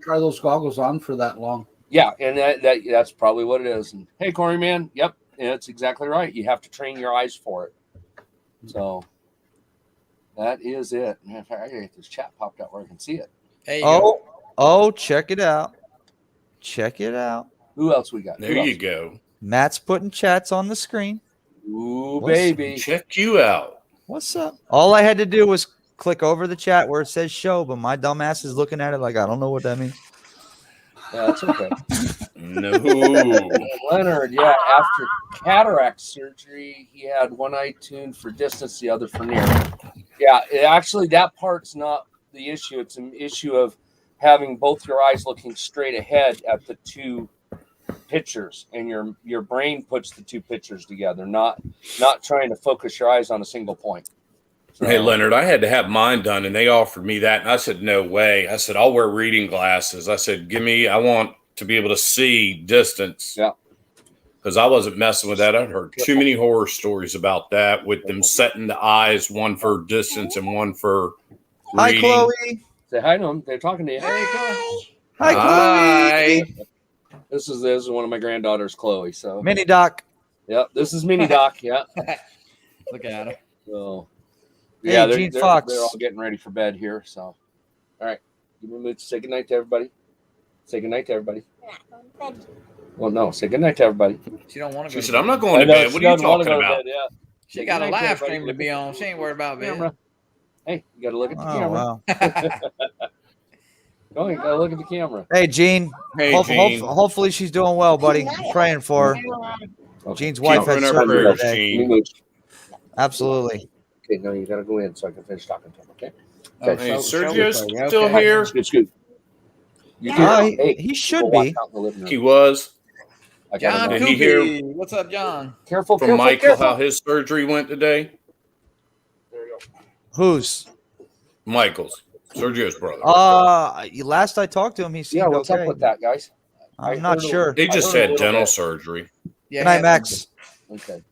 try those goggles on for that long. Yeah, and that's probably what it is. And hey, Corey, man, yep, that's exactly right. You have to train your eyes for it. So that is it. Man, in fact, I gotta get this chat popped out where I can see it. There you go. oh, check it out. Check it out. Who else we got? There you go. Matt's putting chats on the screen. Ooh, What's- baby. Check you out. What's up? All I had to do was click over the chat where it says show, but my dumbass is looking at it like I don't know what that means. Yeah, that's okay. No. Leonard, yeah, after cataract surgery, he had one eye tuned for distance, the other for near. Yeah, actually, that part's not the issue. It's an issue of having both your eyes looking straight ahead at the 2 pictures, and your brain puts the 2 pictures together, not trying to focus your eyes on a single point. So, Hey, Leonard, I had to have mine done, and they offered me that. And I said, no way. I said, I'll wear reading glasses. I said, I want to be able to see distance. Yeah. Because I wasn't messing with that. I'd heard too many horror stories about that with them setting the eyes, one for distance and one for Hi, reading. Chloe. say hi to them. They're talking to you. Hey, Hi, Chloe. Hi. this is one of my granddaughters, Chloe. So, Mini Doc. yep, this is Mini Doc. Yeah. Look at her. So, Hey, yeah, Gene Fox. they're all getting ready for bed here. So, all right, give me a minute to say goodnight to everybody. Say goodnight to everybody. Well, no, say goodnight to everybody. She don't want to She go. said, to I'm bed. not going to I know, bed. she What are you doesn't wanna talking go to about? bed, yeah. She got a Good night, live everybody. stream to be on. She ain't worried about bed. Camera. Hey, you got to look at the Oh, camera. wow. Oh, you got to look at the camera. Hey, Gene. Hey, Gene. Hopefully she's doing well, buddy. Praying for her. Okay. Gene's wife Keep had her in our surgery prayers, today. Let me Gene. move. Absolutely. Okay, now you got to go in so I can finish talking to him. Okay. Oh, Hey, so- Sergio's so- okay. still here. It's good. You He should go watch be. out in the living room. He was. I gotta John go. Did he hear- Koopy. What's up, John? Careful, From careful, Michael, careful. how his surgery went today. There you go. Who's? Michael's. Sergio's brother. Last I talked to him, he seemed Yeah, what's okay. up with that, guys? I I'm not heard a- sure. He I just heard a had little dental bit. surgery. Yeah, Good night, yeah. Max. Okay.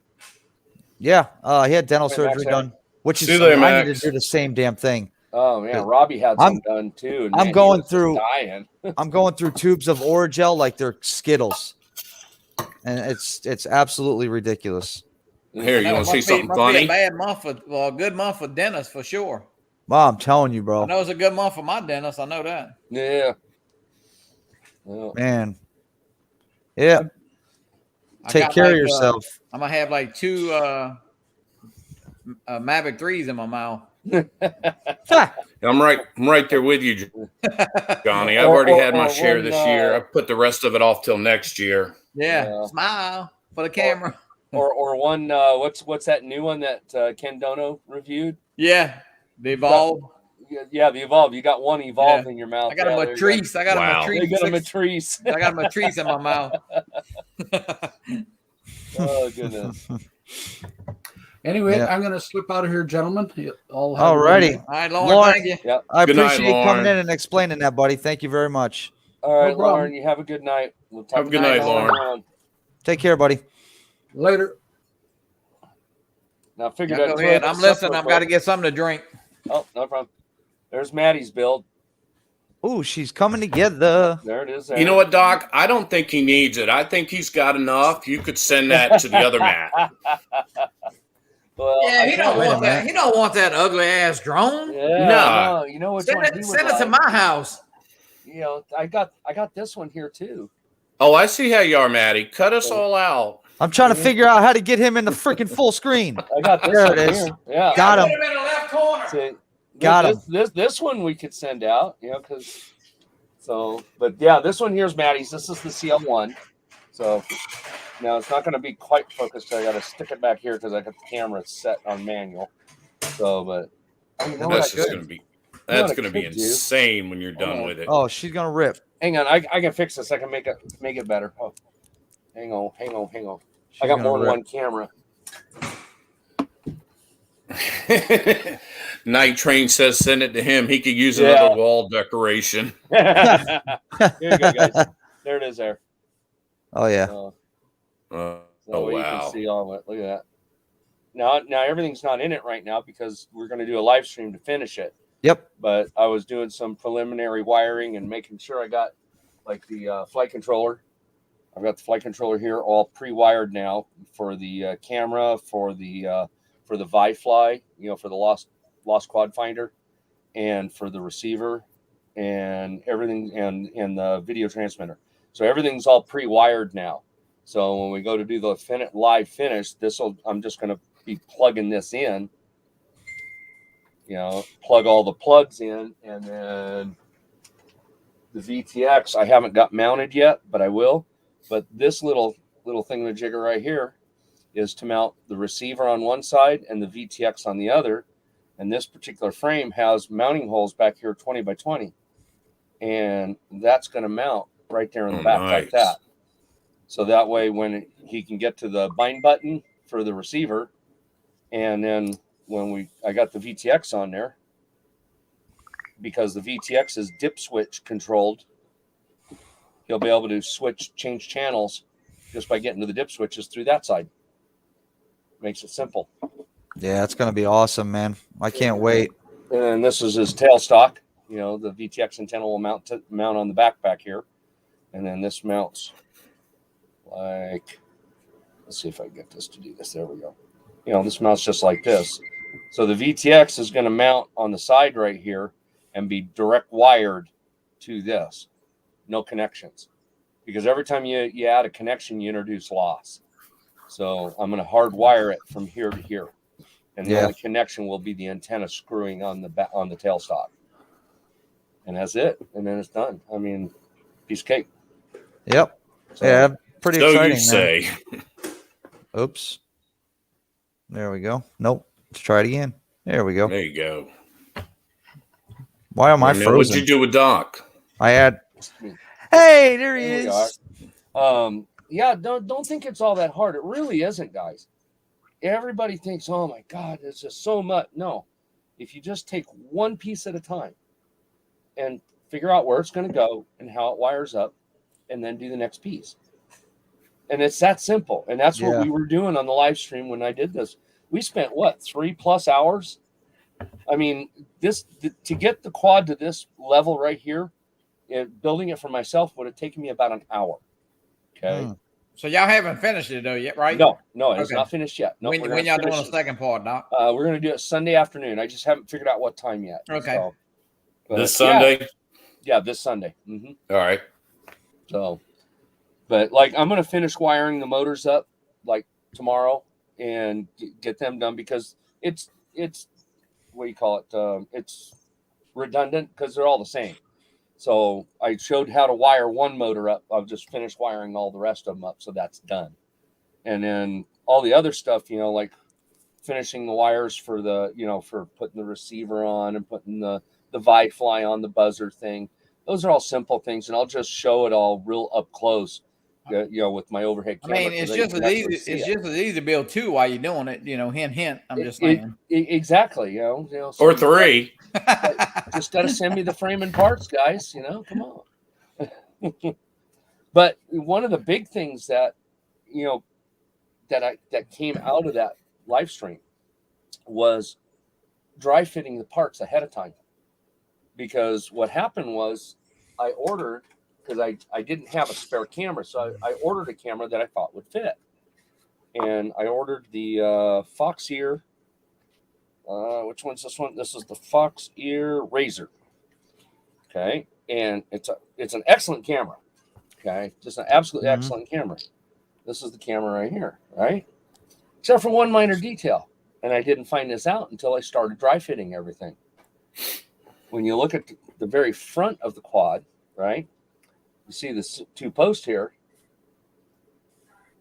Yeah, he had dental Hey, surgery Max, done, which is See you later, I need Max. to do the same damn thing. Oh man, Robbie had some done too. And I'm man, he going was through- dying. I'm going through tubes of Oragel like they're Skittles, and it's absolutely ridiculous. Here, you That want to see must something be funny? a bad month for, well, a good month for dentists for sure. Well, I'm telling you, I bro, know it's a good month for my dentist. I know that. Yeah. Well, man. Yeah, I take got care of like, yourself. I'm gonna have like 2 Mavic 3s in my mouth. I'm right there with you, Johnny. I've Or- already or- had my or share when, this year. I put the rest of it off till next year. Yeah, Yeah. smile for the camera. or one. What's that new one that Ken Dono reviewed? Yeah, the Evolve. Yeah, the Evolve. You got one Evolve in your mouth. I got a Yeah, there you go. Matrice. I got Wow. a They Matrice. got a Matrice. I got a Matrice in my mouth. Oh goodness. Anyway, Yeah. I'm going to slip out of here, gentlemen. All have a good Alrighty, night. All right, Lauren, Lauren. thank you. I Good night, appreciate you coming Lauren. in and explaining that, buddy. Thank you very much. All right, No problem. Lauren. You have a good night. We'll talk Have a good night, Lauren. Take care, buddy. Later. Now figure Yeah, that. go ahead. I'm listening. I've got to get something to drink. Oh, no problem. There's Maddie's build. Ooh, she's coming together. There it is. There. You know what, Doc? I don't think he needs it. I think he's got enough. You could send that to the other Matt. Well, Yeah, he don't Wait a want that. minute. He don't want that ugly ass drone. Yeah, Nah. no, you know what? Send it to my house. I got this one here too. Oh, I see how you are, Maddie. Cut us all out. I'm trying to figure out how to get him in the freaking full screen. I got this There one it is. here. Yeah. Got him. Put him in the left corner. See, Got him. This one we could send out, because but yeah, this one here's Maddie's. This is the CL1. So now it's not going to be quite focused. So I got to stick it back here because I got the camera set on manual. So, but you know what That's I just could- going to be You know that's what I going to be could do? insane when you're done Hold on. with it. Oh, she's gonna rip. Hang on, I can fix this. I can make it better. Oh, hang on. She's I got gonna more than rip. one camera. Night Train says send it to him. He could use Yeah. another wall decoration. Here you go, guys. There it is. There. Oh yeah. So Oh, you wow. can see all of it. Look at that. Now everything's not in it right now because we're going to do a live stream to finish it. Yep. But I was doing some preliminary wiring and making sure I got like the flight controller. I've got the flight controller here all pre-wired now for the camera, for the ViFly, for the lost quad finder, and for the receiver and everything, and the video transmitter. So everything's all pre-wired now. So when we go to do the live finish, I'm just going to be plugging this in. Plug all the plugs in, and then the VTX I haven't got mounted yet, but I will. But this little thingamajigger right here is to mount the receiver on one side and the VTX on the other. And this particular frame has mounting holes back here, 20 by 20, and that's going to mount right there in the back like nice. that. So that way, when he can get to the bind button for the receiver, and then when I got the VTX on there, because the VTX is dip switch controlled, he'll be able to change channels just by getting to the dip switches through that side. Makes it simple. Yeah, it's gonna be awesome, man. I can't wait. And then this is his tailstock. The VTX antenna will mount on the back here, and then this mounts like. Let's see if I can get this to do this. There we go. This mounts just like this. So the VTX is going to mount on the side right here and be direct wired to this. No connections. Because every time you add a connection, you introduce loss. So I'm going to hardwire it from here to here. And the only connection will be the antenna screwing on the tailstock. And that's it. And then it's done. I mean, piece of cake. Yep. So, Yeah, pretty So exciting. you say. Man. Oops. There we go. Nope. Let's try it again. There we go. There you go. Why am I Now, frozen? what'd you do with Doc? I had. Hey, there he Here we is. are. Yeah, don't think it's all that hard. It really isn't, guys. Everybody thinks, oh my God, it's just so much. No, if you just take one piece at a time and figure out where it's going to go and how it wires up, and then do the next piece. And it's that simple. And that's what we were doing on the live stream when I did this. We spent 3+ hours. I mean, to get the quad to this level right here, building it for myself would have taken me about an hour. Okay. So y'all haven't finished it though yet, right? No, it's Okay. not finished yet. No, when y'all doing the second part, Doc? We're going to do it Sunday afternoon. I just haven't figured out what time yet. Okay. So, but This Sunday? Yeah, this Sunday. Mm-hmm. All right. So, but I'm going to finish wiring the motors up tomorrow and get them done because it's what do you call it? It's redundant because they're all the same. So I showed how to wire one motor up. I've just finished wiring all the rest of them up. So that's done. And then all the other stuff, like finishing the wires for for putting the receiver on and putting the ViFly on the buzzer thing. Those are all simple things. And I'll just show it all real up close, with my overhead camera. I mean, it's just as easy. It's just as easy to build two while you're doing it. Hint, hint. I'm just saying. Exactly. So Or 3. just got to send me the frame and parts, guys. Come on. But one of the big things that that came out of that live stream was dry fitting the parts ahead of time. Because what happened was I ordered, because I didn't have a spare camera, so I ordered a camera that I thought would fit. And I ordered the Fox Ear. Which one's this one? This is the Fox Ear Razor. Okay. and it's an excellent camera. Okay, just an absolutely Mhm. excellent camera. This is the camera right here, right? Except for one minor detail, and I didn't find this out until I started dry fitting everything. When you look at the very front of the quad, right? You see this 2 posts here.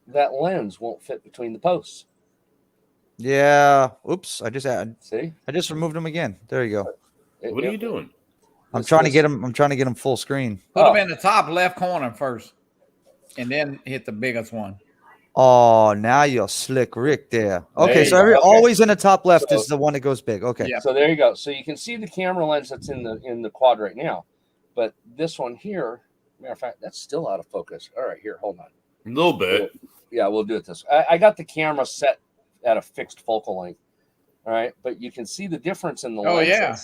That lens won't fit between the posts. Yeah. Oops. I See? just removed them again. There you go. What are you doing? I'm trying to get them full screen. Put them Oh. in the top left corner first, and then hit the biggest one. Oh, now you're slick Rick there. Okay, There so you go. Okay. always in the top left So- is the one that goes big. Okay. Yeah. So there you go. So you can see the camera lens that's in the quad right now, but this one here, matter of fact, that's still out of focus. All right, here, hold on. A little bit. Yeah, we'll do it this. I got the camera set at a fixed focal length. All right, but you can see the difference in the Oh, lenses. yeah.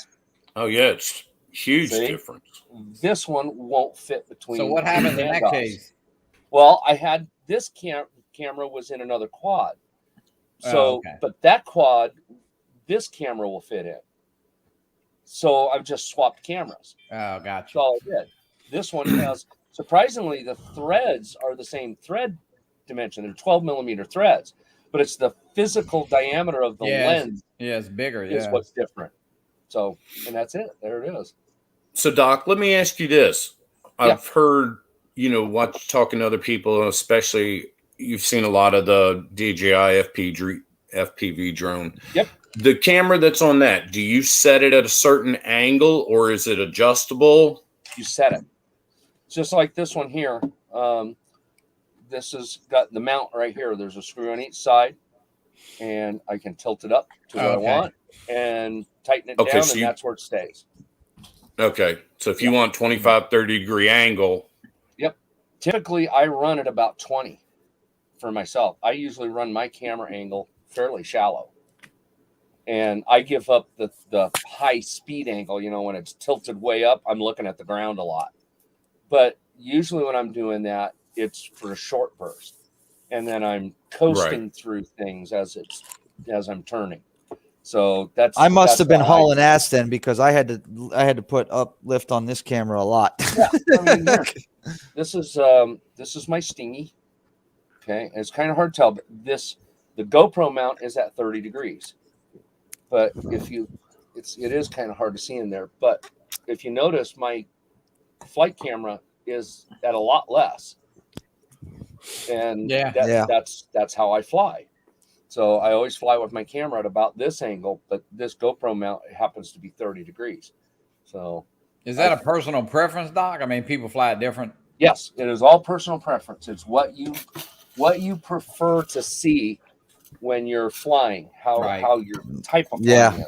Oh yeah, it's huge See? difference. This one won't fit between. So what happens in that handoffs. case? Well, I had this camera was in another quad. So, Oh, okay. but that quad, this camera will fit in. So I've just swapped cameras. Oh, That's gotcha. all I did. This one has, surprisingly, the threads are the same thread dimension. They're 12 millimeter threads, but it's the physical diameter of the Yes. lens Yeah, it's bigger. is Yeah. what's different. So, and that's it. There it is. So, Doc, let me ask you this. Yeah. I've heard, watch talking to other people, especially you've seen a lot of the DJI FPV drone. Yep. The camera that's on that, do you set it at a certain angle or is it adjustable? You set it. Just like this one here. This has got the mount right here. There's a screw on each side, and I can tilt it up to what Okay. I want and tighten it Okay, down, so and you- that's where it stays. Okay. So if you want 25, 30 degree angle, Typically, I run at about 20 for myself. I usually run my camera angle fairly shallow. And I give up the high speed angle, when it's tilted way up, I'm looking at the ground a lot. But usually when I'm doing that, it's for a short burst. And then I'm coasting through things as I'm turning. So that's I must that's have been why hauling ass then because I had to put uplift on this camera a lot. I mean, here, this is my Stingy. Okay, and it's kind of hard to tell, but the GoPro mount is at 30 degrees. But it is kind of hard to see in there. But if you notice, my flight camera is at a lot less, and Yeah. that's how I fly. So I always fly with my camera at about this angle, but this GoPro mount happens to be 30 degrees. So Is that a personal preference, Doc? I mean, people fly it different. yes, it is all personal preference. It's what you prefer to see when you're flying, how your type of flying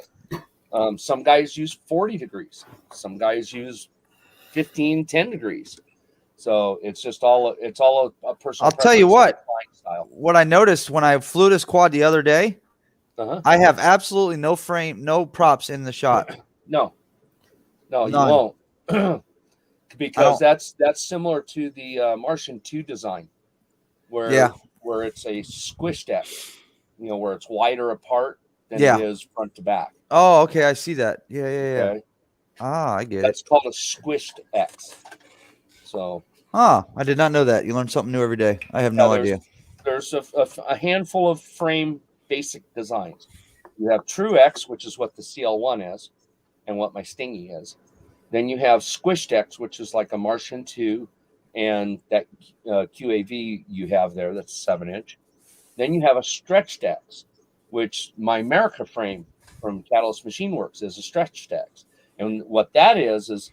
is. Some guys use 40 degrees. Some guys use 10 degrees. So it's all a personal. I'll tell you preference what. and flying style. What I noticed when I flew this quad the other day, Uh-huh. I have absolutely no props in the shot. No, you None. won't, because that's similar to the Martian 2 design, where it's a squished X, where it's wider apart than Yeah. it is front to back. Oh, okay, I see that. Yeah. Okay, Ah, I get it. that's called a squished X. So Ah, I did not know that. You learn something new every day. I have no idea. there's a handful of frame basic designs. You have True X, which is what the CL1 is, and what my Stingy is. Then you have Squished X, which is like a Martian 2, and that QAV you have there, that's 7-inch. Then you have a Stretched X, which my America frame from Catalyst Machine Works is a Stretched X. And what that is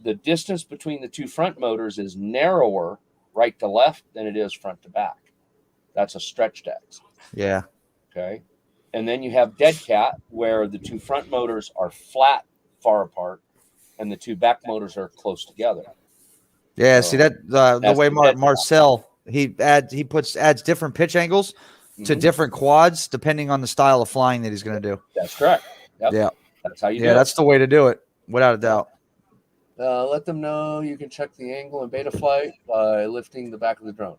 the distance between the two front motors is narrower right to left than it is front to back. That's a Stretched X. Yeah. Okay. And then you have Dead Cat, where the two front motors are flat far apart and the two back motors are close together. Yeah. So See that the that's way the dead cat. Marcel adds different pitch angles to Mhm. different quads depending on the style of flying that he's going to do. That's correct. Yep. Yeah. That's how you do Yeah, it. that's the way to do it, without a doubt. Let them know you can check the angle in beta flight by lifting the back of the drone.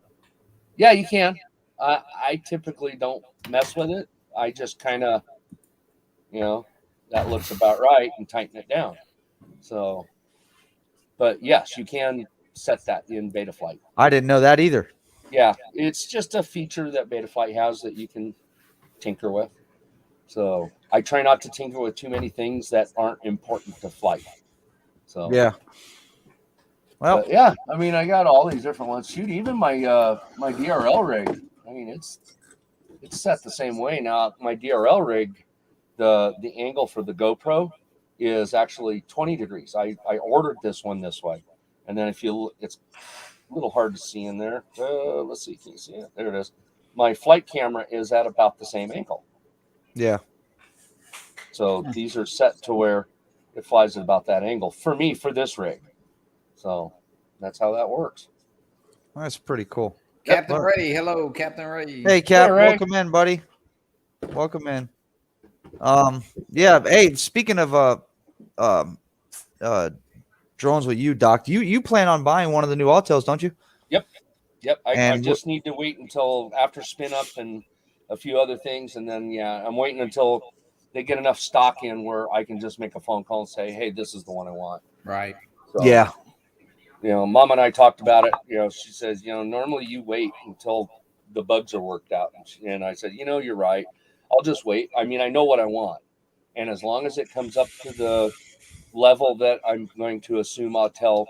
Yeah, you can. I typically don't mess with it. I just kind of, that looks about right and tighten it down. So, But yes, you can set that in Betaflight. I didn't know that either. Yeah, it's just a feature that Betaflight has that you can tinker with. So I try not to tinker with too many things that aren't important to flight. So Yeah. Well, but yeah, I mean, I got all these different ones. Shoot, even my my DRL rig. I mean, it's set the same way now. My DRL rig, the angle for the GoPro is actually 20 degrees. I ordered this one this way, and then if you look, it's a little hard to see in there. Let's see, can you see it? There it is. My flight camera is at about the same angle. yeah. So these are set to where it flies at about that angle for me for this rig. So that's how that works. That's pretty cool. Captain Yep. Ray, hello, Captain Ray. Hey, Cap, Hey, Ray. welcome in, buddy. Welcome in. Yeah. Hey, speaking of drones with you, Doc, you plan on buying one of the new Autels, don't you? Yep. I And just need to wait until after spin up and a few other things. And then, yeah, I'm waiting until they get enough stock in where I can just make a phone call and say, hey, this is the one I want. Right. So, Yeah. You know, Mom and I talked about it. You know, she says, you know, normally you wait until the bugs are worked out. And I said, you know, you're right. I'll just wait. I mean, I know what I want. And as long as it comes up to the level that I'm going to assume Autel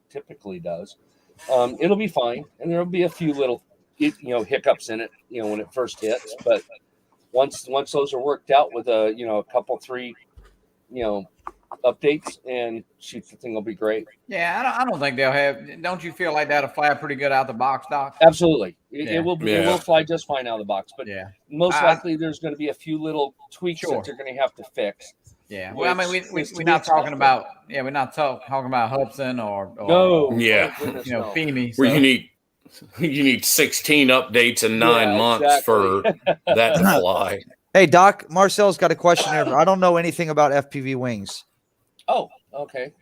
typically does, it'll be fine. And there'll be a few little, hiccups in it, when it first hits. But once those are worked out with a couple, 3, updates, and shoot, the thing will be great. Yeah, I don't think they'll have. Don't you feel like that'll fly pretty good out the box, Doc? Absolutely. It Yeah. will Yeah. it will fly just fine out of the box. But Yeah. most I- likely there's going to be a few little tweaks Sure. that they're going to have to fix. Yeah. Well, I mean, Which is to we're be not talking expected. about. Yeah, we're not talking about Hudson or No. Yeah. Oh, goodness, no. FEMI. Where so- you need 16 updates in 9 Yeah, months for that to fly. Hey, Doc, Marcel's got a question here. I don't know anything about FPV wings. Oh, okay.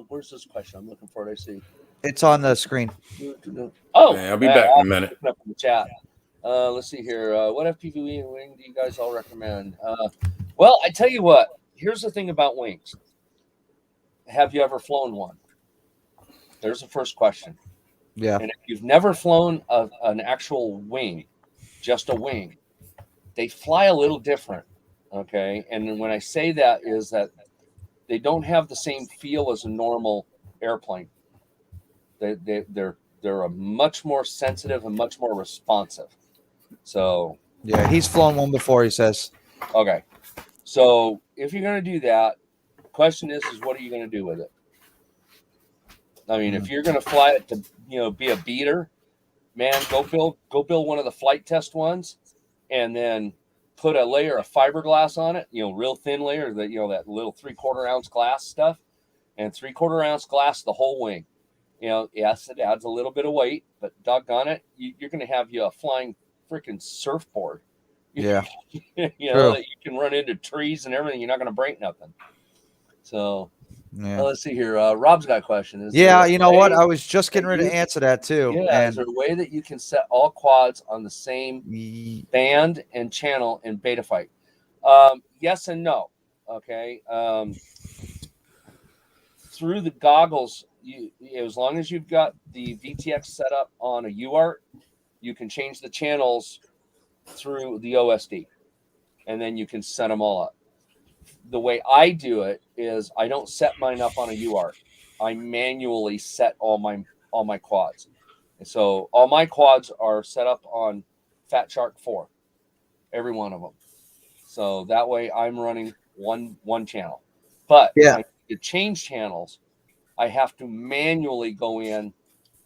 Where's this question? I'm looking for it. I see. It's on the screen. Oh, Yeah, I'll be back in a minute. Up in the chat. Let's see here. What FPV wing do you guys all recommend? Well, I tell you what. Here's the thing about wings. Have you ever flown one? There's the first question. Yeah. And if you've never flown an actual wing, just a wing, they fly a little different. Okay. And when I say that is that they don't have the same feel as a normal airplane. They're a much more sensitive and much more responsive. So, Yeah. He's flown one before, he says. okay. So if you're going to do that, the question is what are you going to do with it? I mean, if you're going to fly it to, be a beater, man, go build one of the flight test ones and then put a layer of fiberglass on it, real thin layer, that, that little 3/4 ounce glass stuff, and 3/4 ounce glass the whole wing. Yes, it adds a little bit of weight, but doggone it, you're going to have a flying freaking surfboard. Yeah. That you can run into trees and everything. You're not going to break nothing. So Yeah. let's see here. Rob's got a question. Is Yeah. there a You know what? way- I was just getting ready to answer that too. Yeah, is there a way that you can set all quads on the same And band and channel in Betaflight? Yes and no. Okay. Through the goggles, as long as you've got the VTX set up on a UART, you can change the channels through the OSD, and then you can set them all up. The way I do it is I don't set mine up on a UART. I manually set all my quads. And so all my quads are set up on Fat Shark 4, every one of them. So that way I'm running one channel. But Yeah. to change channels, I have to manually go in,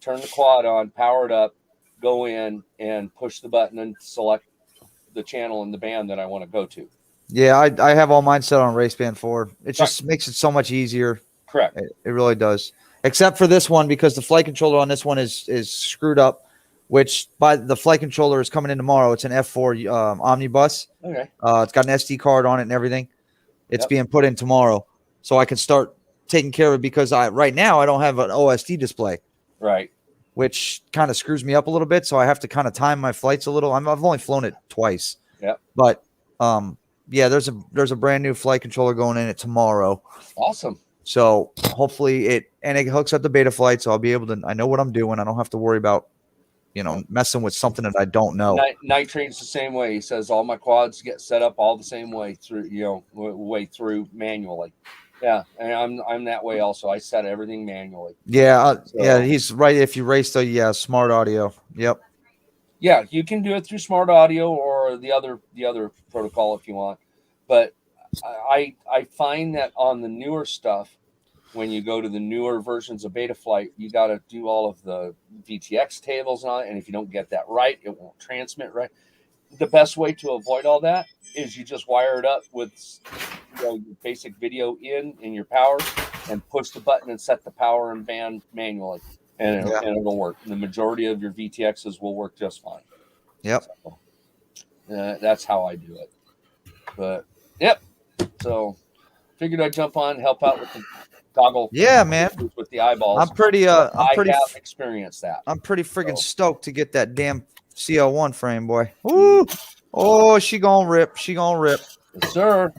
turn the quad on, power it up, go in and push the button and select the channel and the band that I want to go to. yeah, I have all mine set on Race Band 4. It just makes it so much easier. Correct. It really does. Except for this one, because the flight controller on this one is screwed up, which by the flight controller is coming in tomorrow. It's an F4 omnibus. Okay. It's got an SD card on it and everything. It's Yep. being put in tomorrow, so I can start taking care of it, because right now I don't have an OSD display, Right. which kind of screws me up a little bit. So I have to kind of time my flights a little. I've only flown it twice. Yep. But yeah, there's a brand new flight controller going in it tomorrow. Awesome. So hopefully it hooks up the Beta Flight, so I'll be able to. I know what I'm doing. I don't have to worry about, messing with something that I don't know. Nitrate's the same way. He says all my quads get set up all the same way through, way through manually. Yeah, and I'm that way also. I set everything manually. Yeah, So- he's right. If you race the smart audio, yep. Yeah, you can do it through smart audio or the other protocol if you want. But I find that on the newer stuff, when you go to the newer versions of Betaflight, you got to do all of the VTX tables on it, and if you don't get that right, it won't transmit right. The best way to avoid all that is you just wire it up with your basic video in your power, and push the button and set the power and band manually, and it'll work. The majority of your VTXs will work just fine. Yep. So, that's how I do it. But yep. So figured I'd jump on, help out with the goggle. Yeah, man. With the eyeballs. I have experienced that. I'm pretty friggin' stoked to get that damn CL1 frame, boy. Woo! Oh, she gonna rip. She gonna rip. Yes, sir.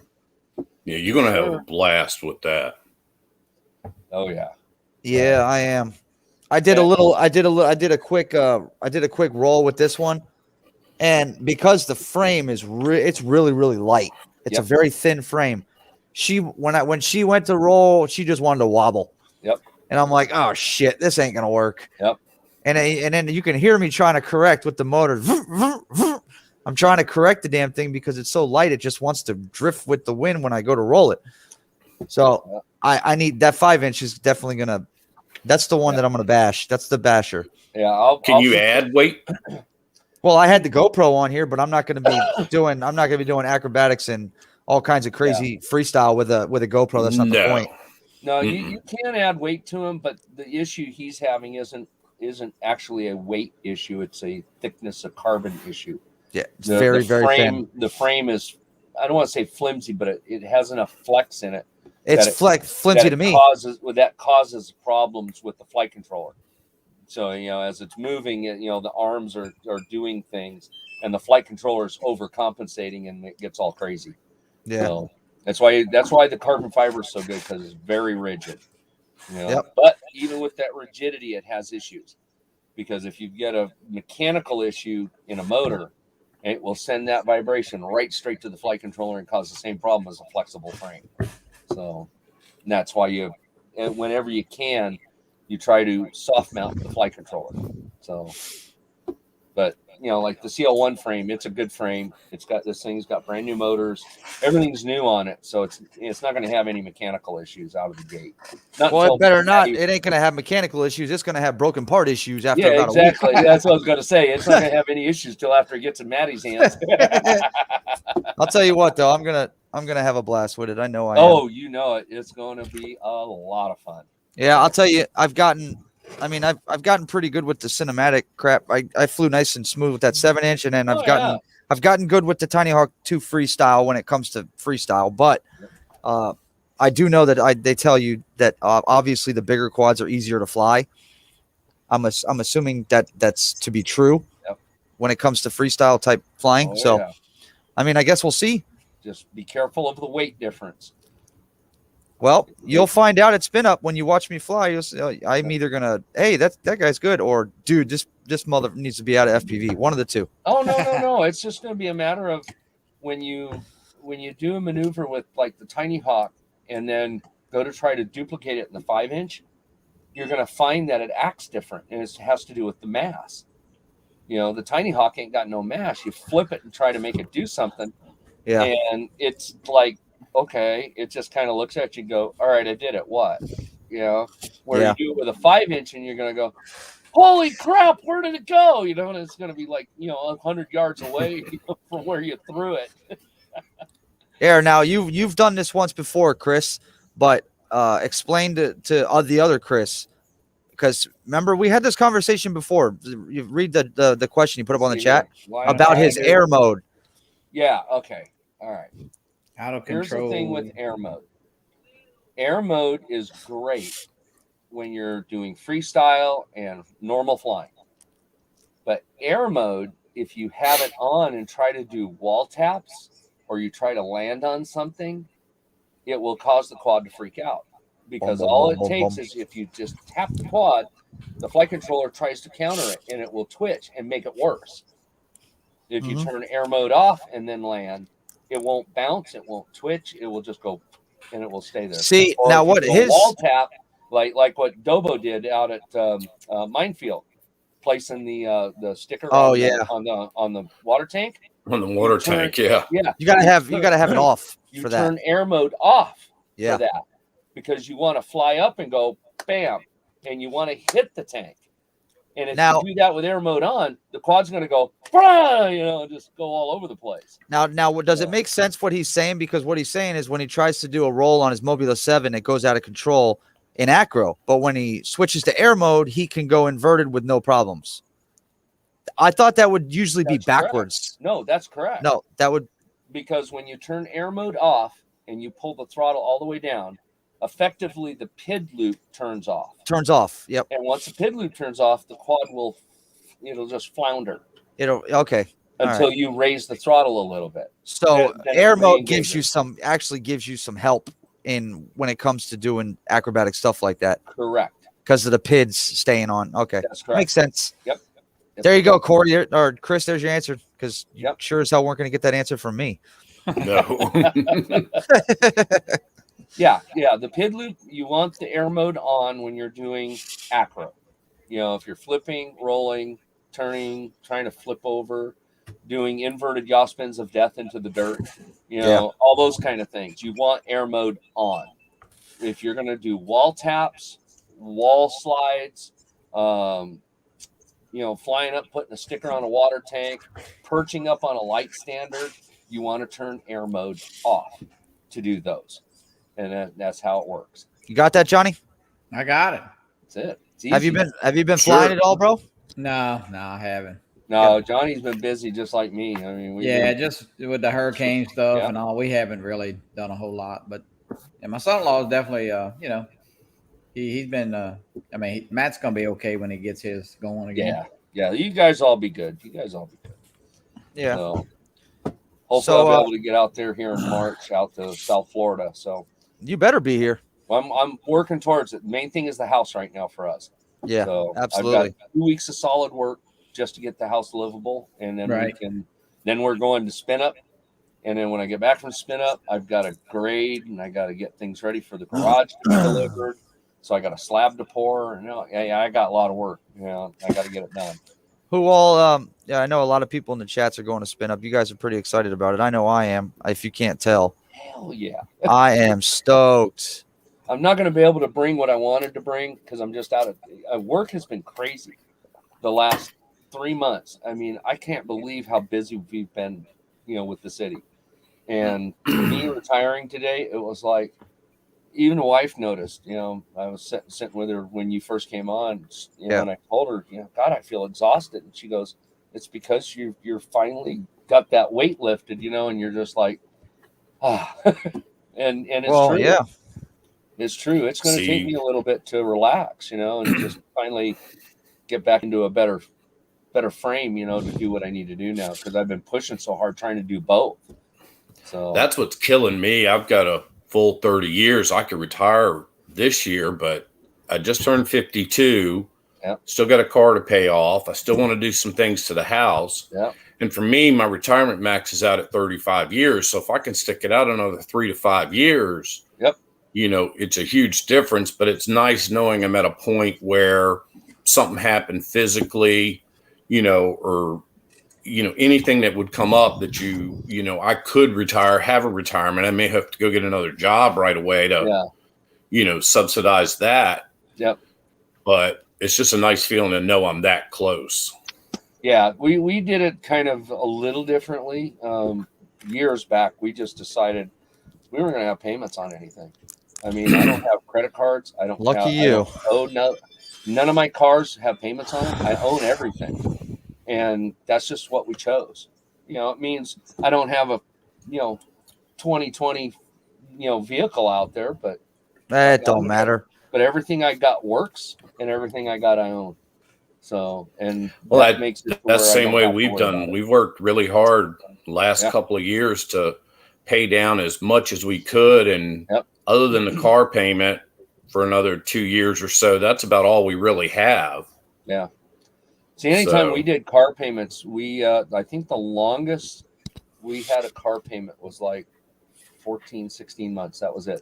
Yeah, you're gonna have a blast with that. Oh yeah. Yeah, I am. I did a quick roll with this one, and because the frame is it's really really light. It's a very thin frame. When she went to roll, she just wanted to wobble. Yep. And I'm like, oh shit, this ain't gonna work. Yep. And then you can hear me trying to correct with the motor. I'm trying to correct the damn thing because it's so light. It just wants to drift with the wind when I go to roll it. So I need that 5-inch is definitely gonna. That's the one that I'm gonna bash. That's the basher. Yeah. Can you add weight? Well, I had the GoPro on here, but I'm not gonna be doing acrobatics and all kinds of crazy freestyle with a GoPro. That's not the point. No, you can add weight to him, but the issue he's having isn't actually a weight issue. It's a thickness of carbon issue. Yeah, it's very thin. The frame is, I don't want to say flimsy, but it has enough flex in it. It's flimsy to me. That causes problems with the flight controller. So, as it's moving, the arms are doing things, and the flight controller is overcompensating, and it gets all crazy. Yeah. So that's why the carbon fiber is so good, because it's very rigid. Yep. But even with that rigidity, it has issues, because if you get a mechanical issue in a motor, it will send that vibration right straight to the flight controller and cause the same problem as a flexible frame. So that's why whenever you can, you try to soft mount the flight controller. So, but like the CL1 frame, it's a good frame. This thing's got brand new motors. Everything's new on it, so it's not going to have any mechanical issues out of the gate. Well, it better not. It ain't going to have mechanical issues. It's going to have broken part issues after about exactly. a week. That's what I was going to say. It's not going to have any issues till after it gets in Maddie's hands. I'll tell you what, though, I'm gonna have a blast with it. I know I am. Oh, you know it. It's going to be a lot of fun. Yeah, I'll tell you, I've gotten pretty good with the cinematic crap. I flew nice and smooth with that 7-inch, and then I've gotten good with the Tiny Hawk 2 freestyle when it comes to freestyle. But I do know that they tell you that obviously the bigger quads are easier to fly. I'm assuming that's to be true when it comes to freestyle type flying. I guess we'll see. Just be careful of the weight difference. Well, you'll find out at spin up when you watch me fly. You'll see, I'm either gonna, hey, that guy's good, or dude, this mother needs to be out of FPV. One of the two. Oh no! It's just going to be a matter of when you do a maneuver with like the Tiny Hawk, and then go to try to duplicate it in the 5-inch, you're going to find that it acts different, and it has to do with the mass. The Tiny Hawk ain't got no mass. You flip it and try to make it do something, and it's like, okay, it just kind of looks at you and go, all right, I did it. What? You do it with a 5-inch and you're going to go, holy crap, where did it go? And it's going to be like, 100 yards away from where you threw it. Yeah. Now you've done this once before, Chris, but explain to the other Chris, because remember we had this conversation before. You read the question you put up on the chat about his air mode. Yeah. Okay. All right. Out of control. Here's the thing with air mode. Air mode is great when you're doing freestyle and normal flying. But air mode, if you have it on and try to do wall taps, or you try to land on something, it will cause the quad to freak out, because Boom, boom, all boom, it boom, takes boom. is if you just tap the quad, the flight controller tries to counter it and it will twitch and make it worse. If you Mhm. turn air mode off and then land, it won't bounce, it won't twitch, it will just go and it will stay there. See, Or now if you what do a his wall tap, like what Dobo did out at Minefield, placing the sticker Oh, on yeah. on the water tank. On the water turn- tank, yeah. Yeah, you gotta have it off you for that. turn air mode off Yeah. for that because you want to fly up and go bam, and you want to hit the tank. And if Now- you do that with air mode on, the quad's going to go, "Brah," just go all over the place. Now, what does Yeah. it make sense what he's saying? Because what he's saying is when he tries to do a roll on his Mobula 7, it goes out of control in acro. But when he switches to air mode, he can go inverted with no problems. I thought that would usually be That's correct. backwards. No, that's correct. No, that would Because when you turn air mode off and you pull the throttle all the way down, effectively the PID loop turns off. turns off. Yep. And once the PID loop turns off, the quad it'll just flounder It'll okay. All until right. you raise the throttle a little bit. So then it air mode re-engages. gives you some help in when it comes to doing acrobatic stuff like that Correct. because of the PIDs staying on. Okay. That's correct. Makes sense. Yep. There you go, Corey or Chris. There's your answer because you Yep. sure as hell weren't going to get that answer from me. No. Yeah. The PID loop, you want the air mode on when you're doing acro. If you're flipping, rolling, turning, trying to flip over, doing inverted yaw spins of death into the dirt, all those kind of things. You want air mode on. If you're going to do wall taps, wall slides, flying up, putting a sticker on a water tank, perching up on a light standard, you want to turn air mode off to do those. And that's how it works. You got that, Johnny? I got it. That's it. It's Have you easy. been Sure. flying at all, bro? No, I haven't. No, Johnny's been busy just like me. I mean, Just with the hurricane stuff Yeah. and all, we haven't really done a whole lot. But my son-in-law is definitely, he's been. Matt's gonna be okay when he gets his going again. Yeah. You guys all be good. Yeah. So hopefully So, I'll be able to get out there here in March, out to South Florida. So You better be here. I'm working towards it. The main thing is the house right now for us. Yeah. So absolutely. I've got 2 weeks of solid work just to get the house livable, and then Right. then we're going to spin up. And then when I get back from spin up, I've got to grade and I got to get things ready for the garage to be delivered. So I got a slab to pour, and I got a lot of work. I got to get it done. Who all? I know a lot of people in the chats are going to spin up. You guys are pretty excited about it. I know I am. If you can't tell, Hell yeah! I am stoked. I'm not going to be able to bring what I wanted to bring because I'm just out of work. Has been crazy the last 3 months. I mean, I can't believe how busy we've been, with the city. And me retiring today, it was like, even the wife noticed. I was sitting with her when you first came on, and I told her, God, I feel exhausted. And she goes, it's because you're finally got that weight lifted, and you're just like, ah. and it's true. Yeah. It's true. It's going to take me a little bit to relax, and just finally get back into a better frame, to do what I need to do now, because I've been pushing so hard trying to do both. So That's what's killing me. I've got a full 30 years. I could retire this year, but I just turned 52. Yep. Still got a car to pay off. I still want to do some things to the house. Yep. And for me, my retirement max is out at 35 years. So if I can stick it out another 3 to 5 years, Yep. It's a huge difference, but it's nice knowing I'm at a point where something happened physically, or anything that would come up that I could retire, have a retirement. I may have to go get another job right away to, subsidize that. Yep. But it's just a nice feeling to know I'm that close. Yeah, we did it kind of a little differently. Years back, we just decided we weren't going to have payments on anything. I mean, I don't have credit cards. I don't. Lucky you. None of my cars have payments on them. I own everything, and that's just what we chose. It means I don't have a 2020 vehicle out there, but That don't matter. But everything I got works, and everything I got I own. So, and Well, makes it to That's the where I same don't way have to we've worry done. about it. We've worked really hard last Yep. couple of years to pay down as much as we could. And Yep. other than the car payment for another 2 years or so. That's about all we really have. Yeah. See, anytime So- we did car payments, we I think the longest we had a car payment was like 14, 16 months. That was it,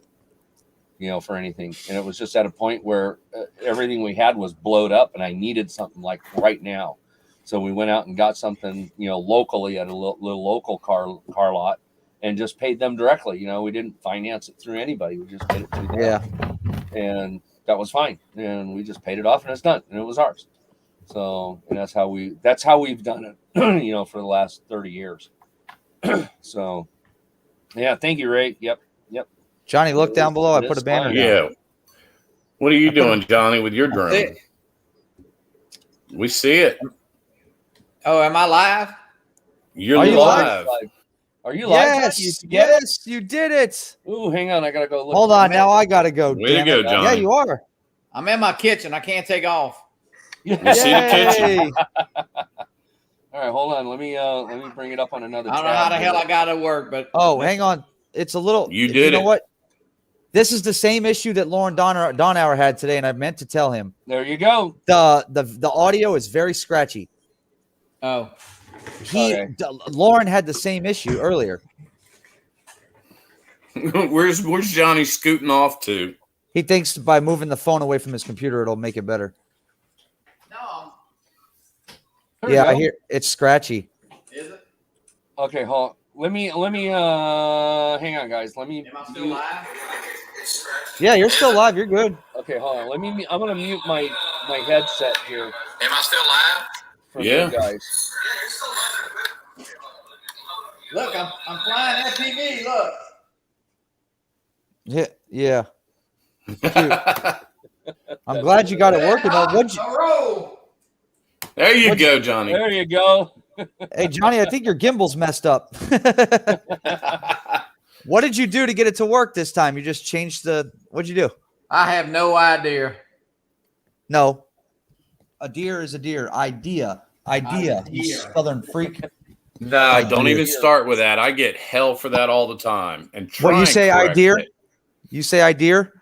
for anything. And it was just at a point where everything we had was blowed up and I needed something like right now. So we went out and got something, locally at a little local car lot and just paid them directly. We didn't finance it through anybody. We just paid it through them. Yeah. And that was fine. And we just paid it off and it's done. And it was ours. So, and that's how we've done it, for the last 30 years. So, yeah, thank you, Ray. Yep. Johnny, look down below. I put a It's banner fine. down. Yeah. What are you doing, Johnny, with your drone? We see it. Oh, am I live? You're Are you live. Are you live? Yes, yes, you did it. Ooh, hang on. I got to go look. Hold at the on. map. Now I got to go. Way to damn go, it. Johnny. Yeah, you are. I'm in my kitchen. I can't take off. You see the kitchen? Yay. All right, hold on. Let me bring it up on another I don't know tab how the hell here. I got to work, but Oh, hang on. It's a little. You did know it. what? This is the same issue that Lauren Donauer had today, and I meant to tell him. There you go. The audio is very scratchy. oh, Okay. Lauren had the same issue earlier. Where's Johnny scooting off to? He thinks by moving the phone away from his computer, it'll make it better. no, There you Yeah, I go. hear it's scratchy. is it? Okay, hold on. Let me hang on, guys. Let me Am I still live? Yeah, you're still live. You're good. Okay, hold on. I'm gonna mute my headset here Am I still live? for Yeah. you guys. Look, I'm flying FPV. Look. Yeah. I'm glad you got it working. Though. Roll. There you go, Johnny. There you go. Hey, Johnny, I think your gimbal's messed up. What did you do to get it to work this time? You just changed what'd you do? I have no idea. No. A deer is a deer. Idea. You Idea. southern freak. Nah, don't even start with that. I get hell for that all the time. And What, you try say and correct idea? it. You say idea?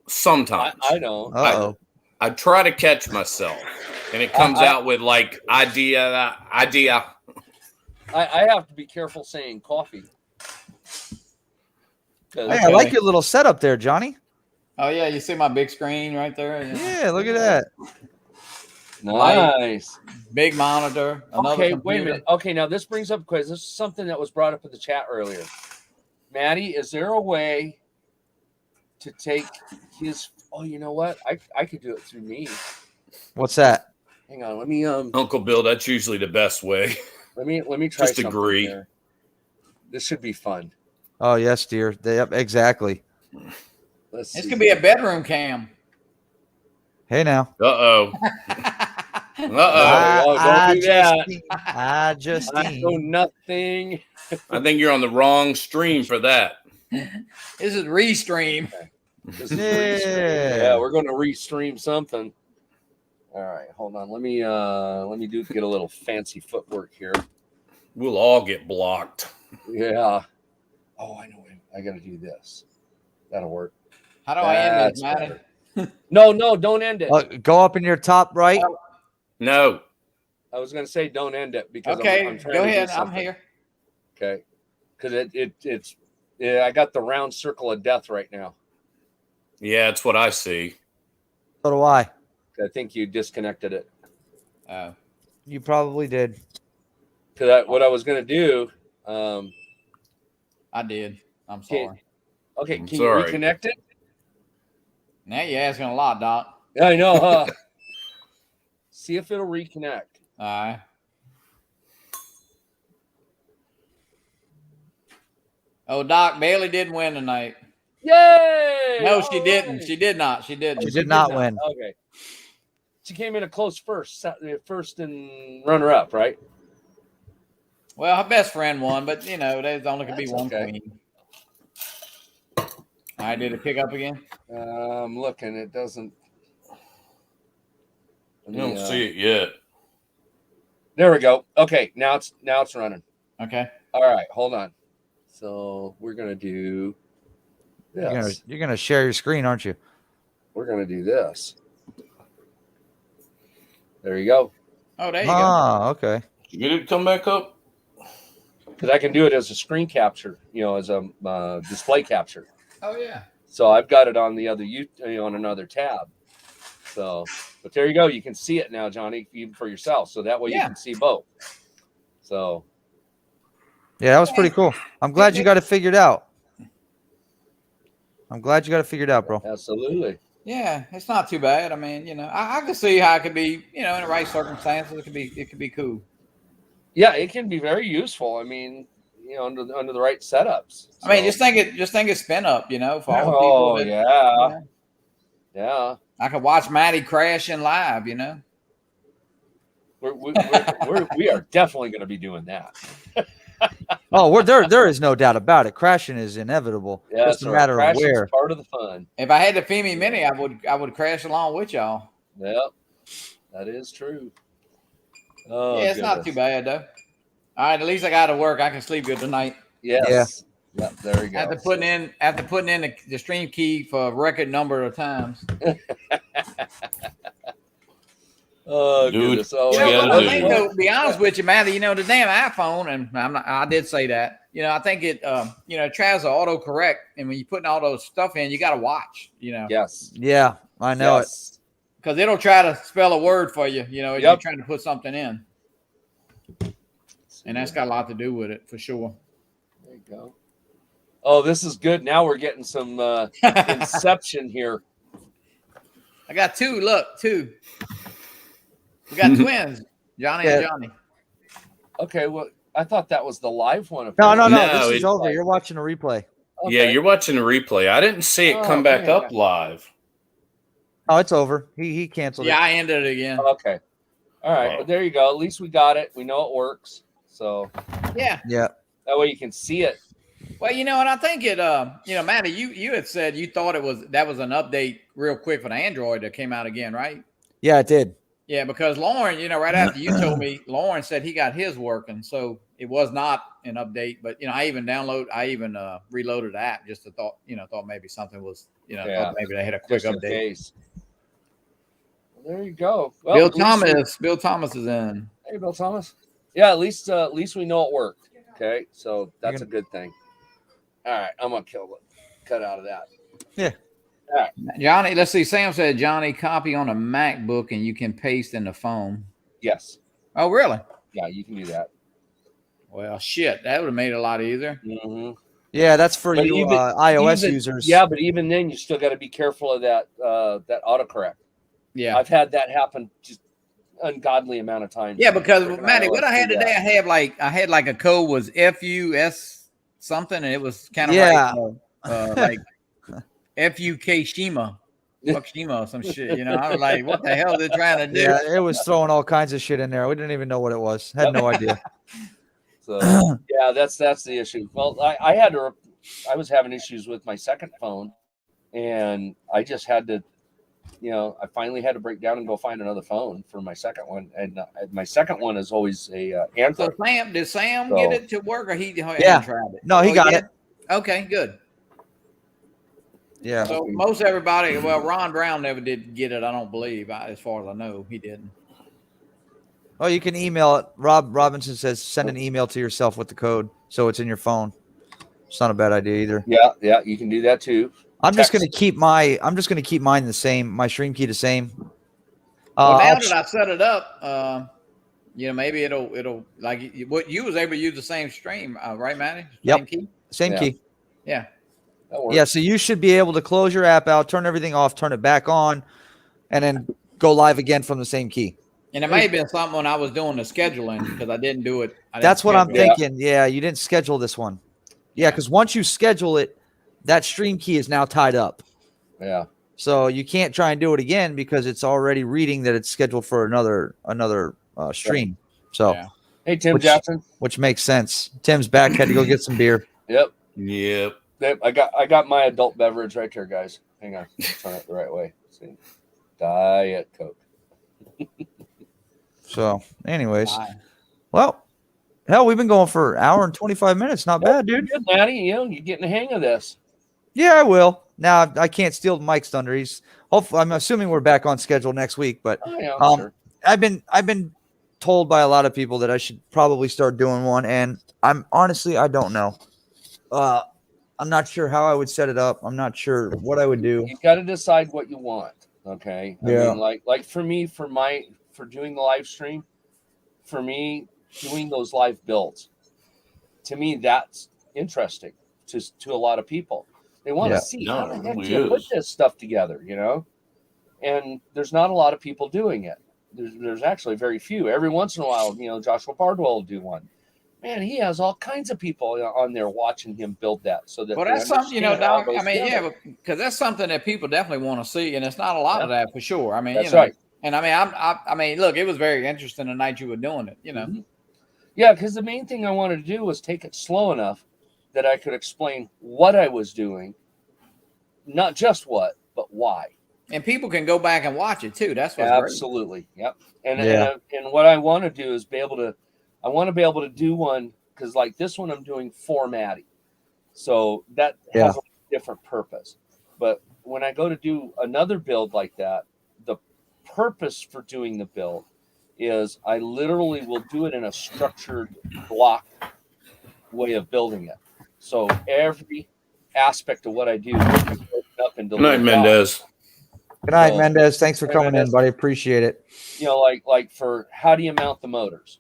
Sometimes. I know. Uh-oh. I try to catch myself, and it comes out with like idea. I have to be careful saying coffee. 'Cause- Hey, I like your little setup there, Johnny. Oh yeah, you see my big screen right there? Yeah, look at that. Nice. Big monitor. Another Okay, computer. wait a minute. Okay, now this brings up a question. This is something that was brought up in the chat earlier. Maddie, is there a way to take his? Oh, you know what? I could do it through me. What's that? Hang on. Let me Uncle Bill, that's usually the best way. let me try Just something agree. here. This should be fun. Oh, yes, dear. Yep, exactly. Let's This see. could be a bedroom cam. Hey, now. Uh-oh. Oh, don't do that. I just I know nothing. I think you're on the wrong stream for that. This is Restream. This is Yeah. yeah, we're going to restream something. All right, hold on. Let me get a little fancy footwork here. We'll all get blocked. Yeah. Oh, I know. I got to do this. That'll work. How do I end this, That's Matty? better. No, don't end it. Go up in your top right. No. I was going to say don't end it because Okay, I'm trying go to do ahead. I'm something. here. Okay, because it's I got the round circle of death right now. Yeah, it's what I see. So do I. I think you disconnected it. Oh. You probably did. Because what I was going to do. I did. I'm Okay. sorry. Okay, I'm can sorry. you reconnect it? Now you're asking a lot, Doc. Yeah, I know, huh? See if it'll reconnect. All right. Oh, Doc, Bailey did win tonight. Yay! No, All she didn't. right. She did not. She didn't. She did not win. Okay. She came in a close first and runner up, right? Well, her best friend won, but there's only could be That's one okay. queen. All right, did it pick up again? I'm looking. It doesn't. I don't see it yet. There we go. Okay, now it's running. Okay. All right, hold on. So we're gonna do Yes. You're gonna share your screen, aren't you? We're gonna do this. There you go. Oh, there you go. Ah, okay. You get it to come back up? Because I can do it as a screen capture, as a display capture. Oh, yeah. So I've got it on the other on another tab. So, but there you go. You can see it now, Johnny, even for yourself. So that way you Yeah. can see both. So Yeah, that was pretty cool. I'm glad you got it figured out. Bro. absolutely. Yeah, it's not too bad. I mean, I can see how it could be, in the right circumstances, it could be cool. Yeah, it can be very useful. I mean, under the right setups. I mean, So- just think it spin up, for all the Oh people that, yeah, yeah. I could watch Maddie crashing live, We are definitely going to be doing that. Oh, there is no doubt about it. Crashing is inevitable. Yeah, Just a matter of crashing's where. part of the fun. If I had the Femi Mini, I would crash along with y'all. Yep, that is true. Oh, Yeah, it's not too goodness. bad though. All right, at least I got to work. I can sleep good tonight. Yes. Yeah. There we go. After putting in the stream key for a record number of times. Oh, Dude. goodness. Oh, You know Yeah, what? I I do. think, though, to be honest with you, Matty, the damn iPhone, and I did say that. I think it, it tries to autocorrect, and when you're putting all those stuff in, you got to watch, yes. Yeah, I know it. Yes. because it'll try to spell a word for you, as you're Yep. trying to put something in, and that's got a lot to do with it for sure. There you go. Oh, this is good. Now we're getting some inception here. I got two. Look, two. We got twins, Johnny and Yeah. Johnny. Okay, well, I thought that was the live one. No. No, This is it- over. You're watching a replay. Yeah, Okay. you're watching a replay. I didn't see it come back man. up live. Oh, it's over. He canceled Yeah, it. I ended it again. Okay. All right. Oh. Well, there you go. At least we got it. We know it works. So Yeah. Yeah. that way you can see it. Well, and I think it. Matty, you had said you thought that was an update real quick for the Android that came out again, right? Yeah, it did. Yeah, because Lauren, right after you told me, Lauren said he got his working, so it was not an update. But I even reloaded the app just to thought maybe something was, Yeah. thought maybe they had a quick Just in update. case. Well, there you go. Well, Bill at least we- Thomas is in. Hey, Bill Thomas. Yeah, at least we know it worked. Okay, so that's a good thing. All right, I'm gonna cut out of that. Johnny, let's see. Sam said Johnny copy on a MacBook and you can paste in the phone. Yes. Oh, really? Yeah, you can do that. Well, shit, that would have made it a lot easier. Mm-hmm. Yeah, that's for But you even- iOS users. Yeah, but even then, you still got to be careful of that autocorrect. Yeah. I've had that happen just ungodly amount of times. Yeah, because Freaking Matty, what I had iOS do today, that. I had like a code was FUS something, and it was kind of Yeah. like FUK Shima, fuck Shima or some shit. I was like, what the hell are they trying to do? Yeah, it was throwing all kinds of shit in there. We didn't even know what it was. Had no idea. So yeah, that's the issue. Well, I was having issues with my second phone, and I just had to, I finally had to break down and go find another phone for my second one. And my second one is always a So Android. did Sam So- get it to work, or he hadn't Yeah. tried it? No, he Oh, got did? it. Okay, good. Yeah. So most everybody, well, Ron Brown never did get it. I don't believe, as far as I know, he didn't. Oh, you can email it. Rob Robinson says send an email to yourself with the code so it's in your phone. It's not a bad idea either. Yeah, you can do that too. I'm just Text. gonna keep mine the same, my stream key the same. Well, now I'll that I set it up, maybe it'll like what you was able to use the same stream, right, Matty? Yep. Same key. same Yeah. key. Yeah. That works. Yeah, so you should be able to close your app out, turn everything off, turn it back on, and then go live again from the same key. And it may have been something when I was doing the scheduling because I didn't do it. That's what I'm Yeah. thinking. Yeah, you didn't schedule this one. Yeah, because once you schedule it, that stream key is now tied up. Yeah. So you can't try and do it again because it's already reading that it's scheduled for another stream. So Yeah. Hey, Tim Which- Jackson. which makes sense. Tim's back, had to go get some beer. Yep. Yep. I got my adult beverage right there, guys. Hang on. Turn it the right way. See. Diet Coke. So, anyways, Bye. well, hell, we've been going for an hour and 25 minutes. Not bad, dude. Good, Maddie. You're getting the hang of this. Yeah, I will. Now I can't steal Mike's thunder. I'm assuming we're back on schedule next week, but Oh yeah, I'm sure. I've been told by a lot of people that I should probably start doing one, and I don't know. I'm not sure how I would set it up. I'm not sure what I would do. You got to decide what you want. Okay. I Yeah. mean, like for me, for doing the live stream, for me, doing those live builds, to me, that's interesting to a lot of people. They want Yeah. to see No, how the it heck really do you put is. this stuff together, you know? And there's not a lot of people doing it. There's actually very few. Every once in a while, you know, Joshua Bardwell will do one. Man, he has all kinds of people on there watching him build that, so that Well, they that's something, you know, understand how it Doc. I goes mean, together. yeah, because that's something that people definitely want to see, and it's not a lot of that for sure. I mean, That's you know, right. and I mean, I mean, look, it was very interesting the night you were doing it. You know, Mhm. Yeah, because the main thing I wanted to do was take it slow enough that I could explain what I was doing, not just what, but why. and people can go back and watch it too. That's what's great. Absolutely. Yep. And Yeah. and what I want to do is I want to be able to do one because like this one I'm doing for Maddie, so that Yeah. has a different purpose. But when I go to do another build like that, the purpose for doing the build is I literally will do it in a structured block way of building it. So every aspect of what I do will be broken up into Good night, little Mendez. Good night, So- Mendez. Thanks for Hey, coming Mendez. in, buddy. Appreciate it. you know, like for how do you mount the motors?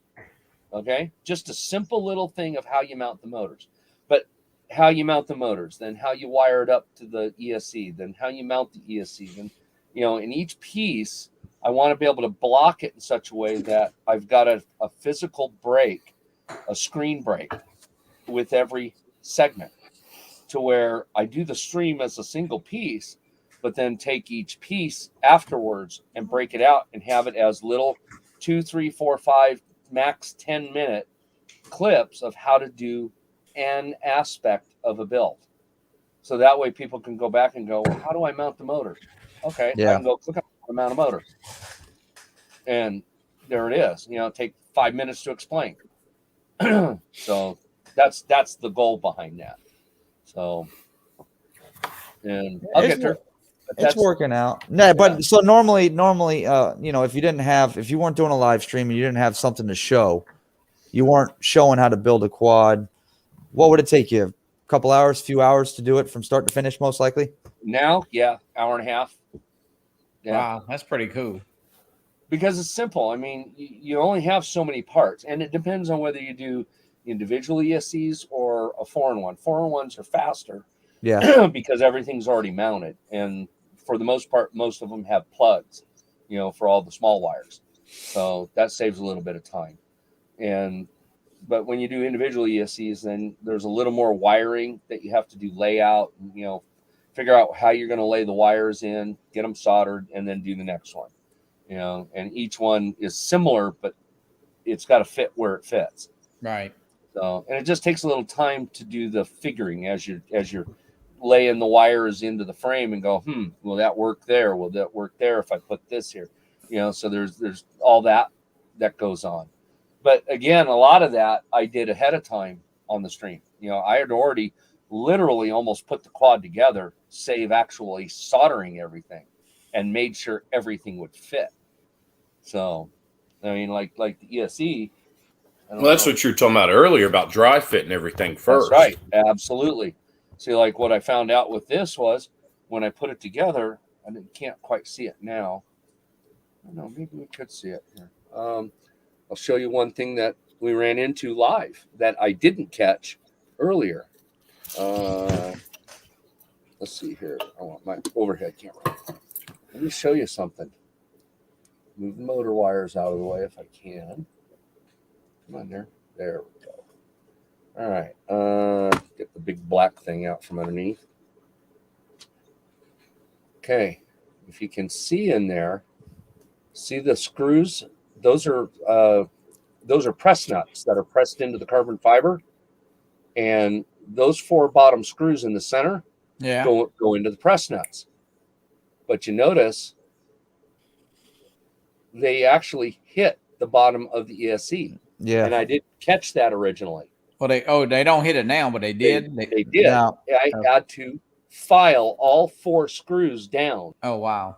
Okay, just a simple little thing of how you mount the motors, but how you mount the motors, then how you wire it up to the ESC, then how you mount the ESC, then you know, in each piece, I want to be able to block it in such a way that I've got a physical break, a screen break with every segment, to where I do the stream as a single piece, but then take each piece afterwards and break it out and have it as little 2, 3, 4, 5, max 10-minute clips of how to do an aspect of a build. So that way people can go back and go, well, how do I mount the motor? Okay, I Yeah. can go click on how to mount a motor. And there it is. You know, take 5 minutes to explain. So that's the goal behind that. So, and I'll It's get there. But It's that's working out. No, but so normally, you know, if you weren't doing a live stream and you didn't have something to show, you weren't showing how to build a quad, what would it take you? A couple hours, few hours to do it from start to finish, most likely? now, yeah, hour and a half. Yeah. Wow, that's pretty cool. Because it's simple. I mean, you only have so many parts, and it depends on whether you do individual ESCs or a 4-in-1. 4-in-1s are faster Yeah. because everything's already mounted, and for the most part, most of them have plugs, you know, for all the small wires. So that saves a little bit of time. But when you do individual ESCs, then there's a little more wiring that you have to do layout, you know, figure out how you're going to lay the wires in, get them soldered, and then do the next one. You know, and each one is similar, but it's got to fit where it fits. Right. So, and it just takes a little time to do the figuring as you're laying the wires into the frame and go, will that work there? Will that work there if I put this here? You know, so there's all that goes on. But again, a lot of that I did ahead of time on the stream. You know, I had already literally almost put the quad together, save actually soldering everything, and made sure everything would fit. So, I mean, like the ESC. Well, that's what you were talking about earlier about dry fitting everything first. That's right. Absolutely. See, like what I found out with this was when I put it together, I can't quite see it now. I don't know, maybe we could see it here. I'll show you one thing that we ran into live that I didn't catch earlier. Let's see here. I want my overhead camera. Let me show you something. Move the motor wires out of the way if I can. Come on there. There we go. All right. Get the big black thing out from underneath. Okay. If you can see in there, see the screws? Those are press nuts that are pressed into the carbon fiber. And those 4 bottom screws in the center Yeah. go into the press nuts. But you notice they actually hit the bottom of the ESC. Yeah. And I didn't catch that originally. Well, they don't hit it now, but they did. They did. Now, I had to file all 4 screws down. Oh wow.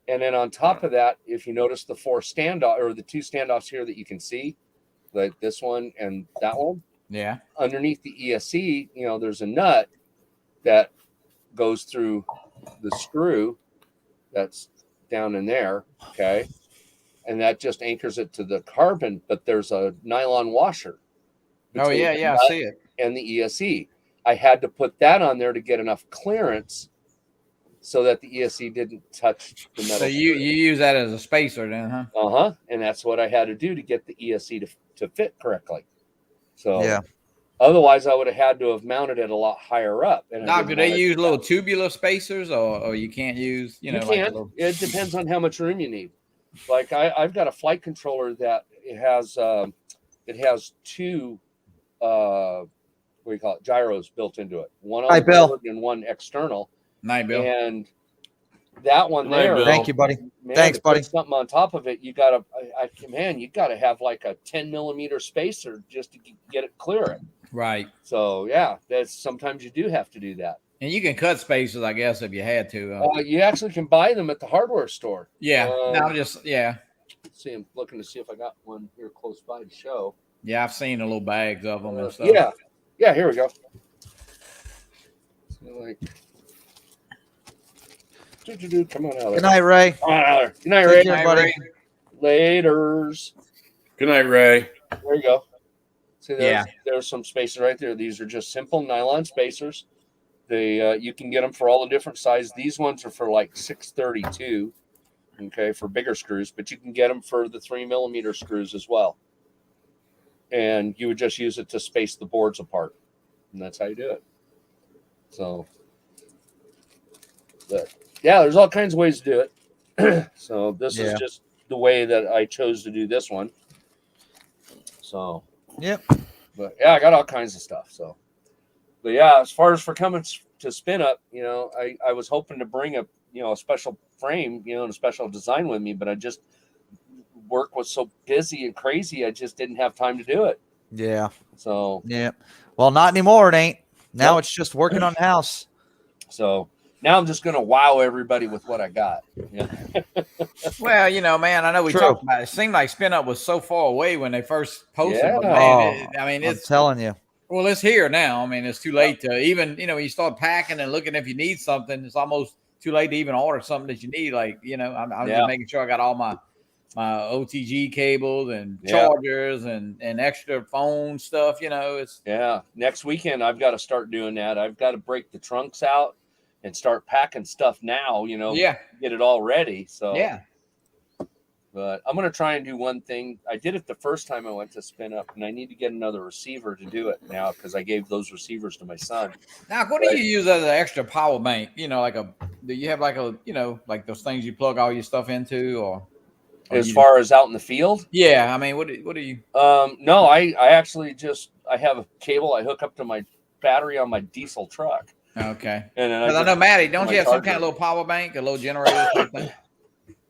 And then on top of that, if you notice the 4 standoff or the 2 standoffs here that you can see, like this one and that one, Yeah. underneath the ESC, there's a nut that goes through the screw that's down in there. Okay. And that just anchors it to the carbon, but there's a nylon washer. Oh between yeah, the yeah, I nut see it. and the ESC. I had to put that on there to get enough clearance so that the ESC didn't touch the metal. So you use that as a spacer then, huh? And that's what I had to do to get the ESC to fit correctly. So Yeah. otherwise I would have had to have mounted it a lot higher up. And I Now, didn't do they want it use to- little tubular spacers, or you can't use? You Like a can. little- It depends on how much room you need. Like I've got a flight controller that it has 2 what do you call it, gyros built into it. One Hi, on Bill. board and one external. Night, Bill. And that one Good night, there, Bill. Thank you, buddy. man, Thanks, to put buddy. something on top of it, you gotta have like a 10 millimeter spacer just to get it clear. Right. So yeah, that's sometimes you do have to do that. And you can cut spacers, I guess, if you had to. You actually can buy them at the hardware store. Yeah. Uh, No, just yeah. See, I'm looking to see if I got one here close by to show. Yeah, I've seen the little bags of them and stuff. Yeah. Here we go. So like, come on out of Good there. night, Ray. Come on out of there. Good night, Take Ray. care, Night, buddy. Ray. Laters. Good night, Ray. There you go. See, Yeah. there's some spacers right there. These are just simple nylon spacers. They you can get them for all the different sizes. These ones are for like 632, okay, for bigger screws, but you can get them for the 3 millimeter screws as well. And you would just use it to space the boards apart, and that's how you do it. So, but yeah, there's all kinds of ways to do it. So this Yeah. is just the way that I chose to do this one. So. Yep. But yeah, I got all kinds of stuff. So, but yeah, as far as for coming to Spin Up, I was hoping to bring a special frame, and a special design with me, but I just work was so busy and crazy, I just didn't have time to do it. Yeah. So, Yeah. Well, not anymore. It ain't. Now Nope. it's just working on the house. so now I'm just gonna wow everybody with what I got. Yeah. Well, man, I know we True. talked about it. It seemed like Spin Up was so far away when they first posted. But Yeah. man, Oh, I mean, I'm it's telling you. well, it's here now. I mean, it's too late to even, when you start packing and looking if you need something, it's almost too late to even order something that you need. Like, I'm Yeah. just making sure I got all my OTG cables and Yeah. chargers and extra phone stuff. It's Yeah. Next weekend I've got to start doing that. I've got to break the trunks out and start packing stuff now. yeah, Get it all ready. So yeah. But I'm going to try and do one thing. I did it the first time I went to Spin Up, and I need to get another receiver to do it now because I gave those receivers to my son. Now, what do you use as an extra power bank? Do you have like those things you plug all your stuff into, or As you- far as out in the field, Yeah, I mean, what do you? no, I actually I have a cable I hook up to my battery on my diesel truck, Okay. and then Because I just- know, Maddie, don't my you have some charger. kind of little power bank, a little generator or something?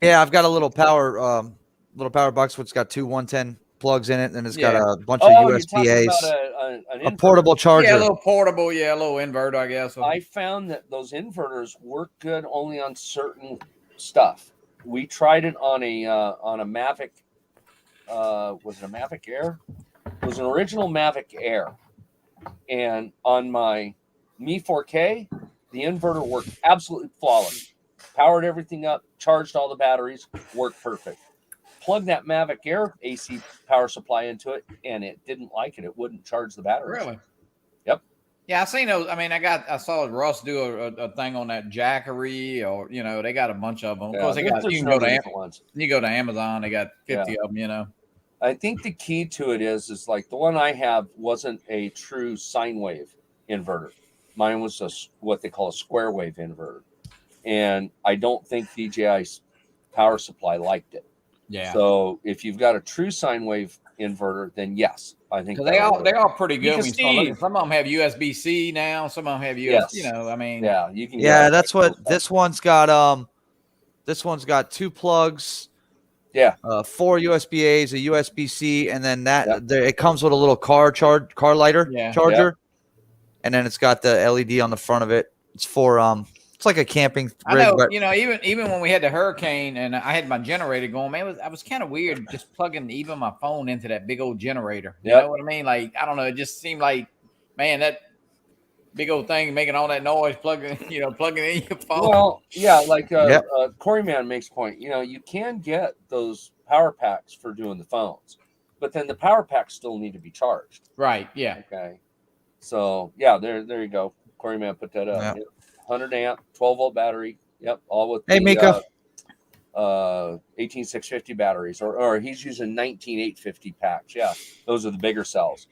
Yeah, I've got a little power box which got 2 110 plugs in it, and it's got Yeah. a bunch Oh, of you're talking USBA's, about an a inverter. portable charger. Yeah, a little portable, a little inverter, I guess. I found that those inverters work good only on certain stuff. We tried it on a Mavic. Was it a Mavic Air? It was an original Mavic Air, and on my Mi 4K, the inverter worked absolutely flawless. Powered everything up, charged all the batteries, worked perfect. Plug that Mavic Air AC power supply into it, and it didn't like it. It wouldn't charge the batteries. Really? Yep. Yeah, I seen those. I mean, I saw Russ do a thing on that Jackery, or they got a bunch of them. Of course, there's you can no go to different ones. you go to Amazon. They got 50 of them. I think the key to it is like the one I have wasn't a true sine wave inverter. Mine was what they call a square wave inverter. And I don't think DJI's power supply liked it. Yeah. So if you've got a true sine wave inverter, then yes, I think Because they're all pretty good. Because When you start looking. Steve- Some of them have USB-C now. Some of them have US. Yes. I mean, yeah, you can. Yeah, get that's what this one's got. This one's got 2 plugs. Yeah. 4 USBA's, a USB-C, and then Yep. it comes with a little car lighter Yeah. charger, and then it's got the LED on the front of it. It's for it's like a camping I rig, know, but you know, even when we had the hurricane and I had my generator going, man, I was kind of weird just plugging even my phone into that big old generator. You Yep. know what I mean? Like, I don't know, it just seemed like, man, that big old thing making all that noise, plugging in your phone. Well, yeah, like Yep. Corey Man makes point. You know, you can get those power packs for doing the phones, but then the power packs still need to be charged. Right? Yeah. Okay, so yeah, there you go. Corey Man put that up. Yeah. Yep. 100 amp, 12-volt battery. Yep, all with Hey, the, Mika. 18650 batteries, or he's using 19850 packs. Yeah, those are the bigger cells.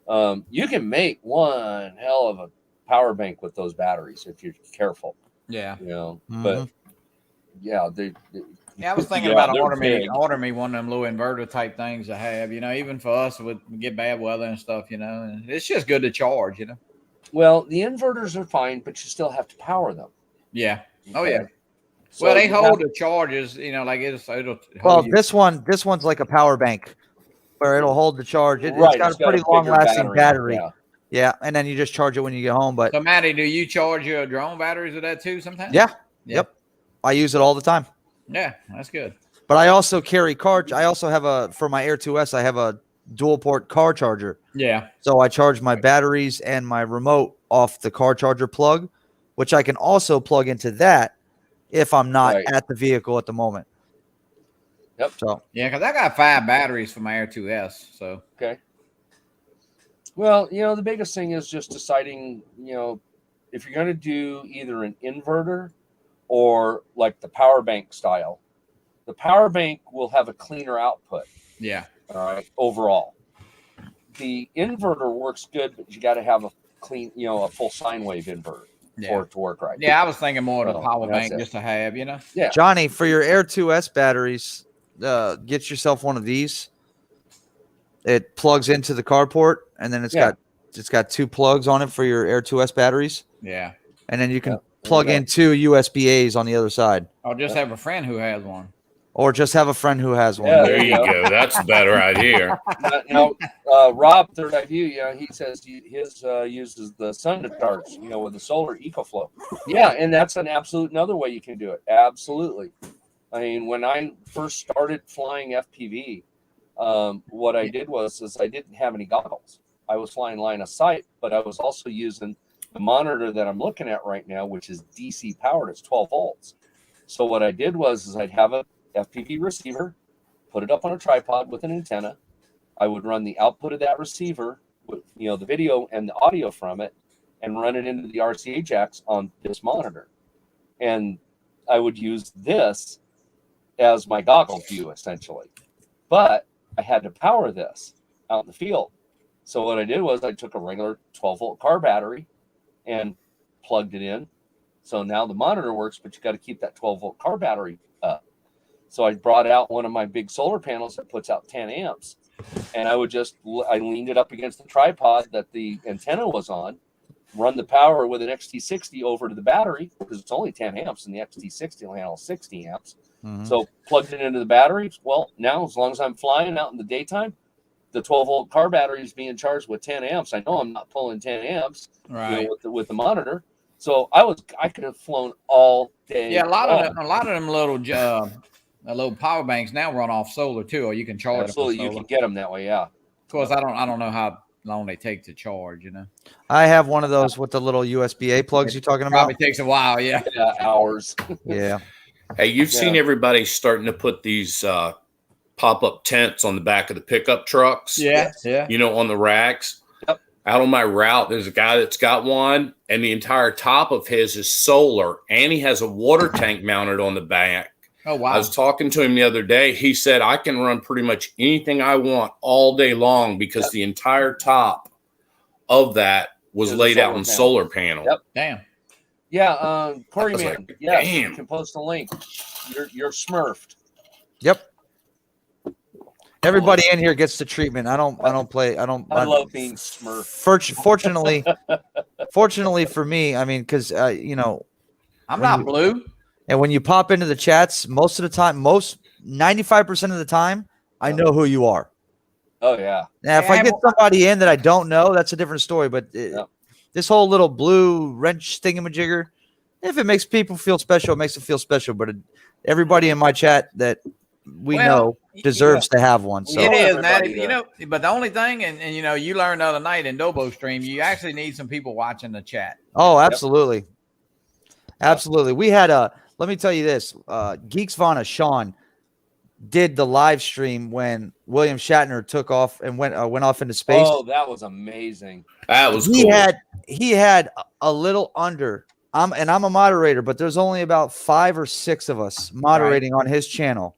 You can make one hell of a power bank with those batteries if you're careful. Yeah. You know, Mhm. but yeah, Yeah, I was thinking Yeah, about they're ordering big. me one of them little inverter type things to have, you know, even for us with get bad weather and stuff, you know, and it's just good to charge, you know. Well, the inverters are fine, but you still have to power them. Yeah. Oh okay? yeah. So Well, they you hold have- the charges, you know, like it'll well, hold you. this one's like a power bank where it'll hold the charge. It's right, got it's a pretty bigger long lasting battery. Yeah. Yeah, and then you just charge it when you get home. But So, Matty, do you charge your drone batteries with that too sometimes? yeah, yep, I use it all the time. Yeah, that's good. But I also carry car. I also have for my Air 2S, I have a dual port car charger. Yeah. So I charge my batteries and my remote off the car charger plug, which I can also plug into that if I'm not Right. at the vehicle at the moment. Yep. So Yeah, because I got 5 batteries for my Air 2S. So, Okay. Well, you know, the biggest thing is just deciding, you know, if you're going to do either an inverter or like the power bank style. The power bank will have a cleaner output. yeah. All right, overall. The inverter works good, but you got to have a clean, you know, a full sine wave inverter Yeah. for it to work right. Yeah, I was thinking more of the Oh, power that's bank it. just to have, you know. Yeah. Johnny, for your Air 2S batteries, get yourself one of these. It plugs into the carport, and then it's Yeah. got 2 plugs on it for your Air 2S batteries, Yeah. and then you can Yeah, plug there you in 2 USB-As on the other side, I'll just have a friend who has one. or just have a friend who has one. Yeah. There you go. That's better right here. Now, Rob, Third Eye View, you know, he says his uses the sun to charge, you know, with the solar EcoFlow. Yeah, and that's an absolute another way you can do it. Absolutely. I mean, when I first started flying FPV, what I did was I didn't have any goggles. I was flying line of sight, but I was also using the monitor that I'm looking at right now, which is DC powered. It's 12 volts. So what I did was I'd have a FPV receiver, put it up on a tripod with an antenna. I would run the output of that receiver with, you know, the video and the audio from it, and run it into the RCA jacks on this monitor. And I would use this as my goggle view, essentially. But I had to power this out in the field. So what I did was I took a regular 12-volt car battery and plugged it in. So now the monitor works, but you got to keep that 12-volt car battery up. So I brought out one of my big solar panels that puts out 10 amps. And I leaned it up against the tripod that the antenna was on, run the power with an XT60 over to the battery, because it's only 10 amps and the XT60 will handle 60 amps. Mhm. So plugged it into the battery. Well, now as long as I'm flying out in the daytime, the 12-volt car battery is being charged with 10 amps. I know I'm not pulling 10 amps, Right. you know, with the monitor. So I could have flown all day. Yeah, a lot long. of them little power banks now run off solar too, or you can charge Absolutely, them you with can solar. get them that way. Yeah. Of course, I don't know how long they take to charge, you know. I have one of those with the little USB-A plugs you're talking about. Probably takes a while, yeah. Yeah, hours. Yeah. Hey, you've seen Yeah. everybody starting to put these pop-up tents on the back of the pickup trucks. Yeah, yeah. You know, on the racks. Yep. Out on my route, there's a guy that's got one, and the entire top of his is solar, and he has a water tank mounted on the back. Oh wow. I was talking to him the other day. He said, I can run pretty much anything I want all day long because the entire top of that was Is a laid out solar in panel. solar panel. Yep. Damn. Yeah, Corey I was Man. like, Yeah, damn. you can post a link. You're smurfed. Yep. Everybody in here gets the treatment. I don't play. I love being smurfed. Fortunately for me, I mean, because you know, I'm When not you- blue. and when you pop into the chats, most of the time, 95% of the time, I know who you are. Oh yeah. Now, if Yeah, I get somebody in that I don't know, that's a different story. But Yep. this whole little blue wrench thingamajigger, if it makes people feel special, it makes them feel special. But everybody in my chat that we know deserves to have one. So It is, everybody Matt. You know, but the only thing, and you know, you learned the other night in Dobo stream, you actually need some people watching the chat. oh, absolutely. Absolutely. We had let me tell you this, Geeks Vana Sean did the live stream when William Shatner took off and went off into space. Oh, that was amazing. That was he cool. had a little under. I'm a moderator, but there's only about 5 or 6 of us moderating on his channel.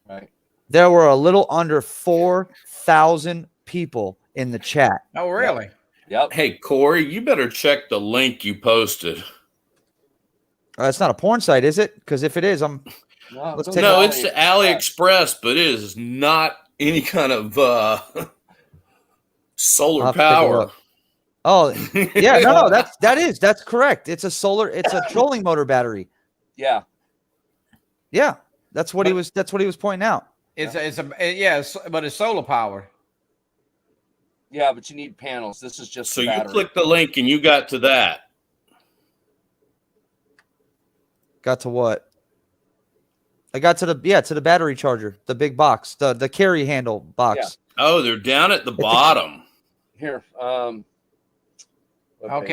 Right. There were a little under 4,000 people in the chat. Oh, really? Yep. Hey, Corey, you better check the link you posted. It's not a porn site, is it? Because if it is, No, Let's it's take No, a- it's the AliExpress, but it is not any kind of I'll solar have to take a power. look. Oh, yeah, no, that's correct. It's a trolling motor battery. Yeah. Yeah, that's what he was pointing out. But it's solar powered. Yeah, but you need panels. This is just So the you battery. click the link and you got to that. Got to what? I got to the battery charger, the big box, the carry handle box. Oh, they're down at the bottom. Here. Okay,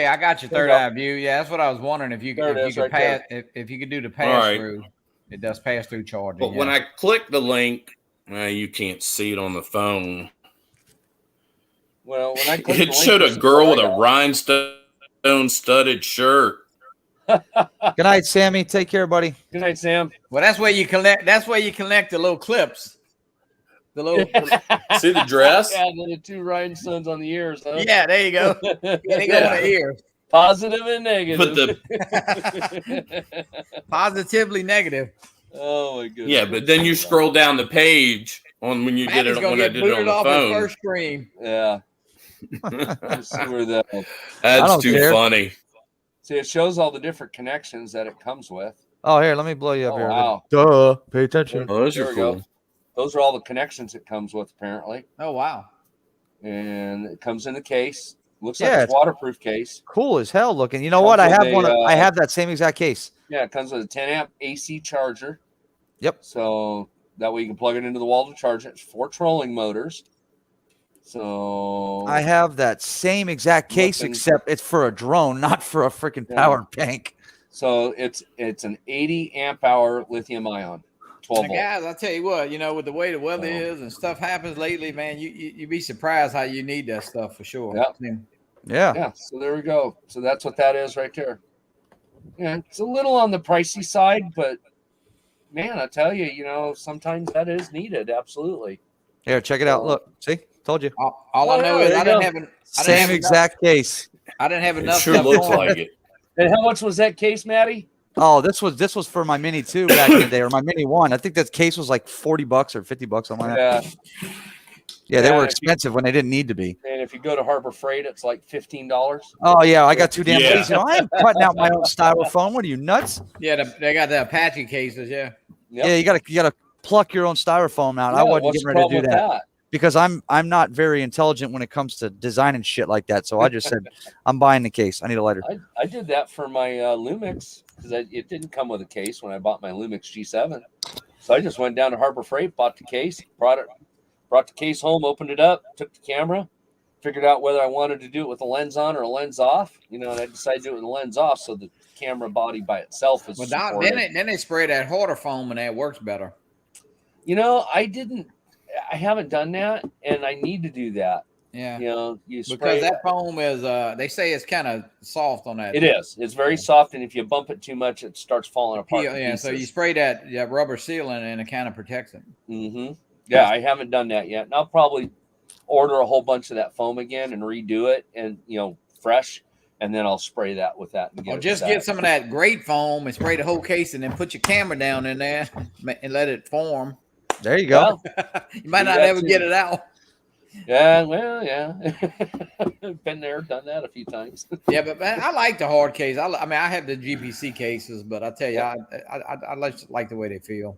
I got your There third you go. eye view. Yeah, that's what I was wondering if you There could, it if is, you could right pass if you could do the pass right. through. It does pass through charging. But when I click the link, you can't see it on the phone. Well, when I clicked It the link, showed this a is girl what with I a got. rhinestone studded shirt. Good night, Sammy. Take care, buddy. Good night, Sam. well, that's where you connect. That's where you connect the little clips. The little See the dress? Yeah, the 2 rhinestones on the ears. Huh? yeah, there you go. Yeah, they go in the ears. Positive and negative. But the Positively negative. Oh my goodness. yeah, but then you scroll down the page on when you did Maddie's it gonna when I get did it on booted the off his phone. first screen. Yeah. Let's see where that. I That's don't too care. funny. See, it shows all the different connections that it comes with. Oh, here, let me blow you up Oh, here. wow. Duh. Pay attention. Oh, those There are we cool. go. Those are all the connections it comes with, apparently. Oh wow. And it comes in the case. Looks Yeah, like it's- it's waterproof case. Cool as hell looking. You know Comes what? I with have a, one. I have that same exact case. Yeah, it comes with a 10 amp AC charger. Yep. So that way you can plug it into the wall to charge it. It's 4 trolling motors. So I have that same exact case, Nothing- except it's for a drone, not for a freaking Yeah. power bank. so it's an 80 amp hour lithium ion, 12 And volt. guys, I tell you what, you know, with the way the weather So- is and stuff happens lately, man, you be surprised how you need that stuff for sure. Yep. Yeah. Yeah, so there we go. So that's what that is right there. Yeah, it's a little on the pricey side, but man, I tell you, you know, sometimes that is needed. Absolutely. Here, check it out. Look, see, told you. All I Oh, know yeah, is there I you didn't go. have enough. Same exact case. I didn't have It enough. sure stuff looks on. like it. And how much was that case, Maddie? Oh, this was for my Mini 2 back in the day, or my Mini 1. I think that case was like $40 or $50, something like that. Yeah. Yeah, they Yeah, were if you- expensive when they didn't need to be. And if you go to Harbor Freight, it's like $15. Oh yeah, I got too damn Yeah. lazy. I ain't cutting out my own styrofoam. What are you nuts? Yeah, they got the Apache cases. Yeah. Yep. Yeah, you gotta pluck your own styrofoam out. I Yeah, wasn't what's getting the ready to problem do with that because I'm not very intelligent when it comes to designing shit like that. So I just said I'm buying the case. I need a lighter. I did that for my Lumix because it didn't come with a case when I bought my Lumix G7. So I just went down to Harbor Freight, bought the case, brought the case home, opened it up, took the camera, figured out whether I wanted to do it with a lens on or a lens off. You know, and I decided to do it with a lens off, so the camera body by itself is. Well, supported. then they spray that harder foam and that works better. You know, I haven't done that, and I need to do that. Yeah. You know, you spray Because that foam is they say it's kind of soft on that. It is. It's very soft, and if you bump it too much, it starts falling apart. Yeah, so you spray that rubber sealant and it kind of protects it. Mm-hmm. Yeah, I haven't done that yet. And I'll probably order a whole bunch of that foam again and redo it, and fresh, and then I'll spray that with that. And Or it just set. get some of that great foam and spray the whole case, and then put your camera down in there and let it form. There you go. You might Do not that ever too. get it out. Yeah, well, yeah. Been there, done that a few times. Yeah, but man, I like the hard case. I mean, I have the GPC cases, but I tell you, I like the way they feel.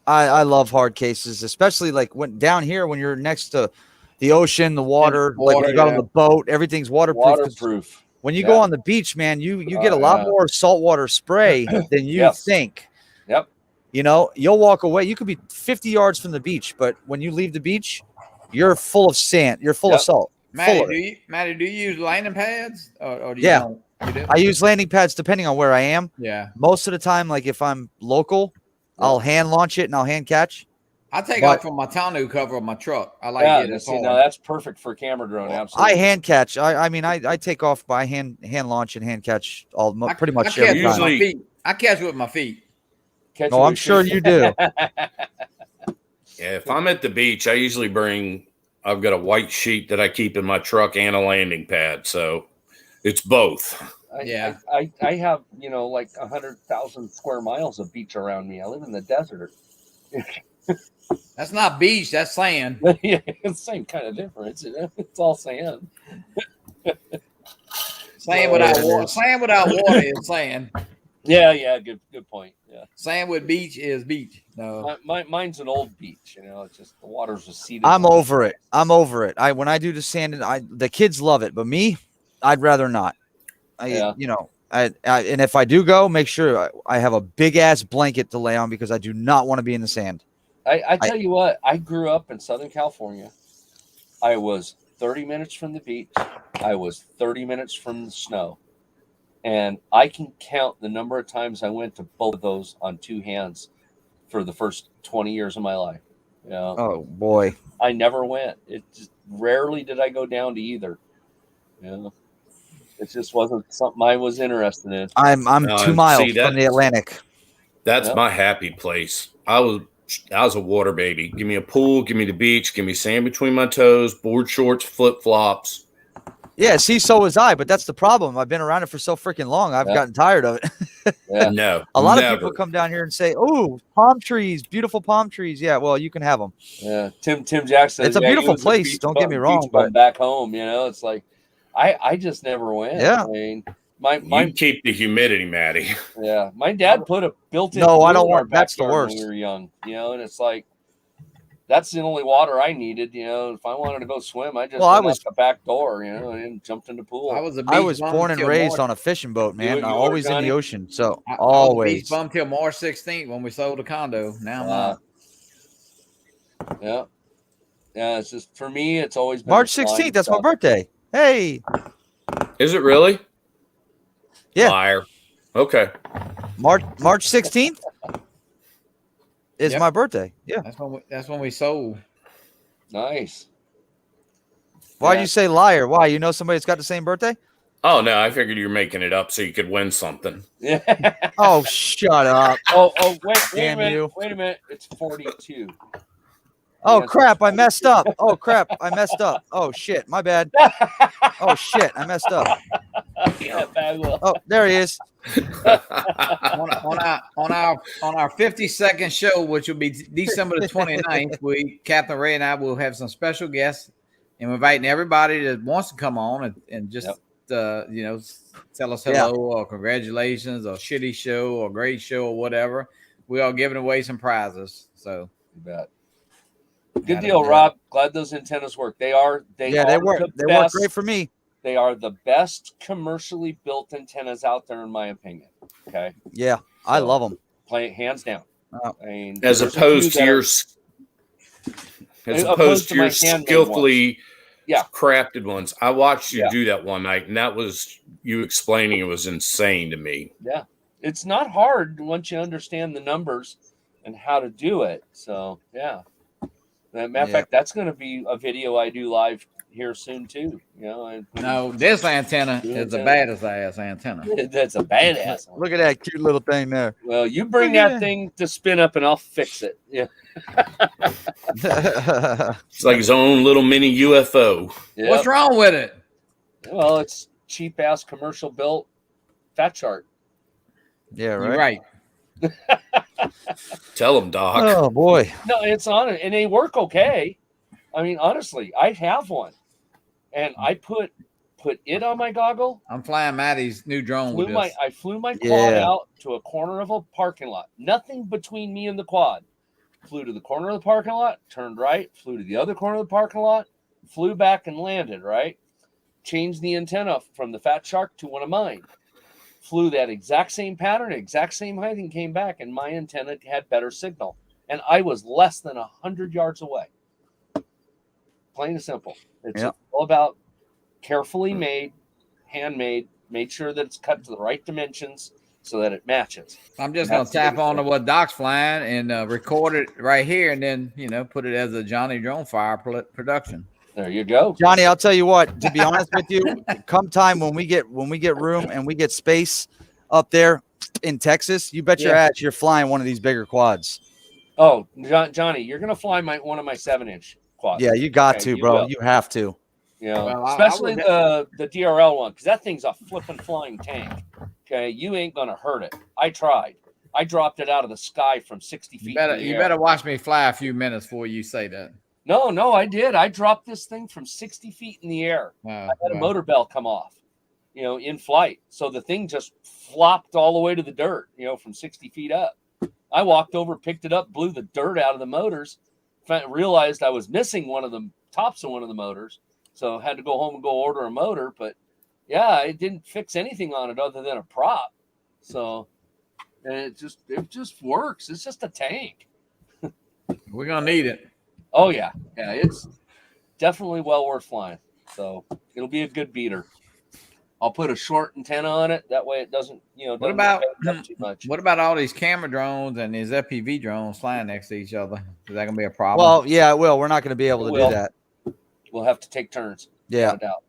I love hard cases, especially like when down here when you're next to the ocean, the water, like when water, you got yeah. on the boat, everything's waterproof. Waterproof. When you Yeah. go on the beach, man, you get a lot Yeah. more saltwater spray than you Yes. think. Yep. You know, you'll walk away. You could be 50 yards from the beach, but when you leave the beach, you're full of sand. You're full of Yep. salt. Matty, Full of do it. you use landing pads or do you Yeah. don't? You do? I use landing pads depending on where I am. Yeah. Most of the time, like if I'm local, I'll hand launch it and I'll hand catch. I take But- off from my tonneau cover of my truck. I like Yeah, it. It's see, hard. now that's perfect for camera drone. Absolutely. I hand catch. I mean, I take off by hand launch and hand catch pretty I much catch every with time. my Usually- feet. I catch with my feet. Catch No, it I'm with sure your you feet. do. Yeah, if I'm at the beach, I usually I've got a white sheet that I keep in my truck and a landing pad. So it's both. Yeah. I have, like 100,000 square miles of beach around me. I live in the desert. That's not beach. That's sand. Yeah, it's the same kind of difference. It's all sand. Sand Yeah, without it water. is. Sand without water is sand. Yeah, good point. Yeah. Sand with beach is beach. No. Mine's an old beach, it's just the water's receded. I'm over it. When I do the sand, the kids love it, but me, I'd rather not. Yeah. And if I do go, make sure I have a big ass blanket to lay on because I do not want to be in the sand. I tell you what, I grew up in Southern California. I was 30 minutes from the beach. I was 30 minutes from the snow. And I can count the number of times I went to both of those on two hands for the first 20 years of my life. Oh boy. I never went. It just rarely did I go down to either. It just wasn't something I was interested in. I'm 2 miles see, from the Atlantic. That's Yep. my happy place. I was a water baby. Give me a pool, give me the beach, give me sand between my toes, board shorts, flip flops. Yeah, see, so was I, but that's the problem. I've been around it for so freaking long. I've Yeah. gotten tired of it. Yeah. No, A lot never. of people come down here and say, "Oh, palm trees, beautiful palm trees." Yeah, well, you can have them. Yeah, Tim Jackson. It's a he beautiful was place, beach don't get me bum- wrong, beach bum but- back home, it's like I just never went. Yeah. I mean, my You keep the humidity, Matty. my dad put a built-in. No, I pool don't in our want- that's the backyard worst. when we were young, and it's like that's the only water I needed. If I wanted to go swim, I just Well, I went was- out the back door, and jumped in the pool. I was a beach I was bum born and till raised March. on a fishing boat, man. You were, Always in Johnny? the ocean, so I was a always. beach bum till March 16th when we sold the condo. Now I'm Uh, not. yeah. It's just for me. It's always been March the flying 16th. That's my stuff. birthday. Hey, Is it really? Yeah. Liar. Okay. March 16th is Yep. my birthday. Yeah. That's when we sold. Nice. Why'd Yeah. you say liar? Why? You know somebody that's got the same birthday? Oh no, I figured you were making it up so you could win something. Yeah. Oh, shut up. Wait Damn a minute. you. Wait a minute. It's 42. Oh, Yes, crap. I it's messed up. Oh, crap. I messed up. Oh, shit. My bad. Oh, shit. I messed up. Yeah, Bagwell. Oh, there he is. on our 52nd show, which will be December the 29th, Captain Ray and I will have some special guests, and we're inviting everybody that wants to come on and just tell us hello or congratulations or shitty show or great show or whatever. We are giving away some prizes. So You bet. Good deal, Rob. Glad those antennas work. They work. They work great for me. They are the best commercially built antennas out there, in my opinion. Okay, Yeah. I So, love them. play it hands down. Oh. I mean, as there's a opposed few to that your are- as opposed opposed to to your my handmade skillfully Yeah. crafted ones. I watched you Yeah. do that one night, and that was you explaining it was insane to me. Yeah, it's not hard once you understand the numbers and how to do it. So yeah, matter of Yeah. fact, that's going to be a video I do live here soon too. And no, this antenna Good is the antenna. baddest ass antenna. that's a badass one. Look at that cute little thing there. Well, you bring Look at that that. thing to spin up and I'll fix it. Yeah. It's like his own little mini UFO. Yeah. What's wrong with it? Well, it's cheap ass commercial built fat chart. Yeah, You're right. right. Tell him, Doc. Oh, boy. No, it's on it and they work okay. I mean, honestly, I have one and I put it on my goggle. I'm flying Maddie's new drone with this. I flew my quad Yeah. out to a corner of a parking lot. Nothing between me and the quad. Flew to the corner of the parking lot, turned right, flew to the other corner of the parking lot, flew back and landed, right? changed the antenna from the Fat Shark to one of mine. Flew that exact same pattern, exact same height, and came back, and my antenna had better signal. And I was less than 100 yards away. Plain and simple. It's Yep. all about carefully made, handmade, made sure that it's cut to the right dimensions so that it matches. I'm just gonna That's the tap biggest on to thing. what Doc's flying and record it right here, and then put it as a Johnny Drone Fire production. There you go. Johnny, I'll tell you what, to be honest with you, come time when we get room and we get space up there in Texas, you bet your Yeah. ass you're flying one of these bigger quads. Oh, Johnny, you're gonna fly one of my 7-inch quads. Yeah, you got Okay, to, you bro. will. You have to. You know, Well, I especially would- the DRL one, because that thing's a flipping flying tank. Okay, you ain't gonna hurt it. I tried. I dropped it out of the sky from 60 feet. in the You air. better watch me fly a few minutes before you say that. No, I did. I dropped this thing from 60 feet in the air. I had a motor bell come off, in flight. So the thing just flopped all the way to the dirt, from 60 feet up. I walked over, picked it up, blew the dirt out of the motors, realized I was missing one of the tops of one of the motors. So had to go home and go order a motor. But yeah, it didn't fix anything on it other than a prop. So and it just works. It's just a tank. We're gonna need it. Oh yeah. It's definitely well worth flying. So it'll be a good beater. I'll put a short antenna on it. That way it doesn't, doesn't What about get up too much. what about all these camera drones and these FPV drones flying next to each other? Is that gonna be a problem? Well, yeah, it will. We're not going to be able to Will. do that. We'll have to take turns. Yeah. No doubt.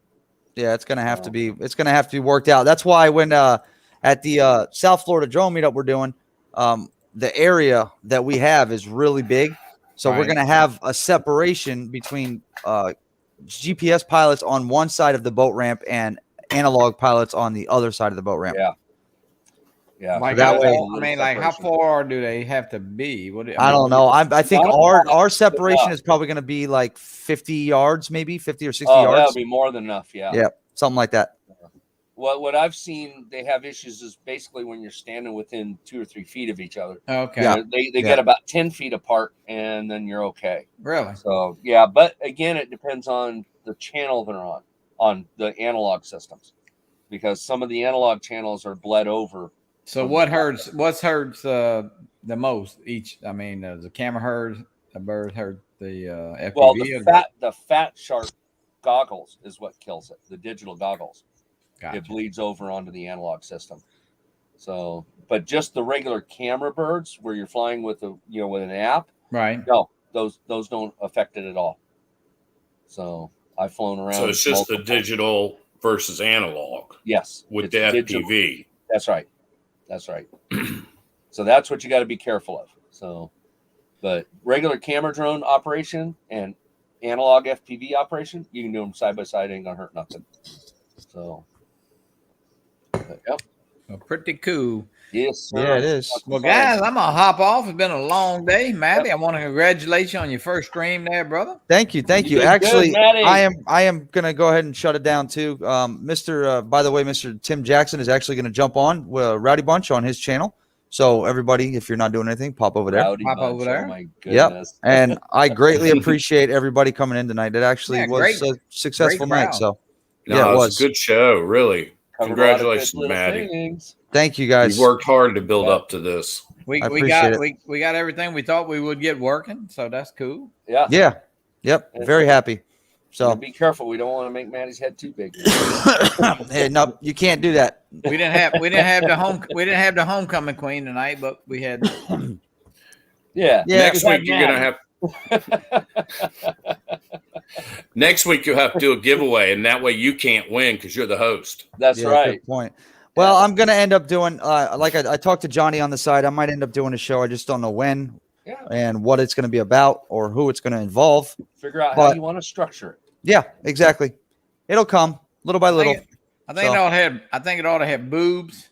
Yeah, it's gonna have to be. It's gonna have to be worked out. That's why when at the South Florida drone meetup we're doing, the area that we have is really big, so we're Right. gonna have a separation between GPS pilots on one side of the boat ramp and analog pilots on the other side of the boat ramp. Yeah. Yeah. like that how way- far- I mean, like how far do they have to be? I don't know. I think Not a our lot. separation is probably gonna be like 50 yards, maybe 50 or 60 Oh, that'll yards. be more than enough. Yeah. Yeah, something like that. What I've seen they have issues is basically when you're standing within 2 or 3 feet of each other. Okay, Yeah. They Yeah. get about 10 feet apart and then you're okay. really? So yeah, but again, it depends on the channel they're on the analog systems, because some of the analog channels are bled over. So what's hurts the most? I mean, the camera hurts, the bird hurt, the FPV. Well, or- the Fat Shark goggles is what kills it. The digital goggles, Gotcha. it bleeds over onto the analog system. So, but just the regular camera birds where you're flying with with an app, Right. no, those don't affect it at all. So I've flown around. So it's just the multiple- digital versus analog Yes, with it's the digital. FPV. That's right. That's right. So that's what you got to be careful of. So, but regular camera drone operation and analog FPV operation, you can do them side by side. Ain't gonna hurt nothing. So, but, yep. Well, pretty cool. Yes. Sir. Yeah, it is. Well, guys, I'm gonna hop off. It's been a long day, Matty. I want to congratulate you on your first stream there, brother. Thank you. You did good, Actually, Matty. I am gonna go ahead and shut it down too. By the way, Mr. Tim Jackson is actually gonna jump on Rowdy Bunch on his channel. So everybody, if you're not doing anything, pop over there. Rowdy Pop bunch. over there. Oh my Yep. goodness. And I greatly appreciate everybody coming in tonight. It actually Yeah, was great- a successful great night. crowd. So No, yeah, it it was was. a good show, really. Covered a lot of good Congratulations, little Matty. things. thank you guys. You worked hard to build Yeah. up to this. We I we appreciate got it. we got everything we thought we would get working, so that's cool. Yeah. Yeah. Yep. Very happy. So So be careful. We don't want to make Matty's head too big. hey, no, you can't do that. We didn't have the homecoming queen tonight, but we had Yeah. Yeah. Next week you're gonna have. Next week you'll have to do a giveaway, and that way you can't win because you're the host. That's Yeah, right. Good point. Well, I'm gonna end up doing like I talked to Johnny on the side. I might end up doing a show. I just don't know when Yeah. and what it's gonna be about or who it's gonna involve. Figure out how But- you want to structure it. Yeah, exactly. It'll come little by little. I think So- it ought to have boobs,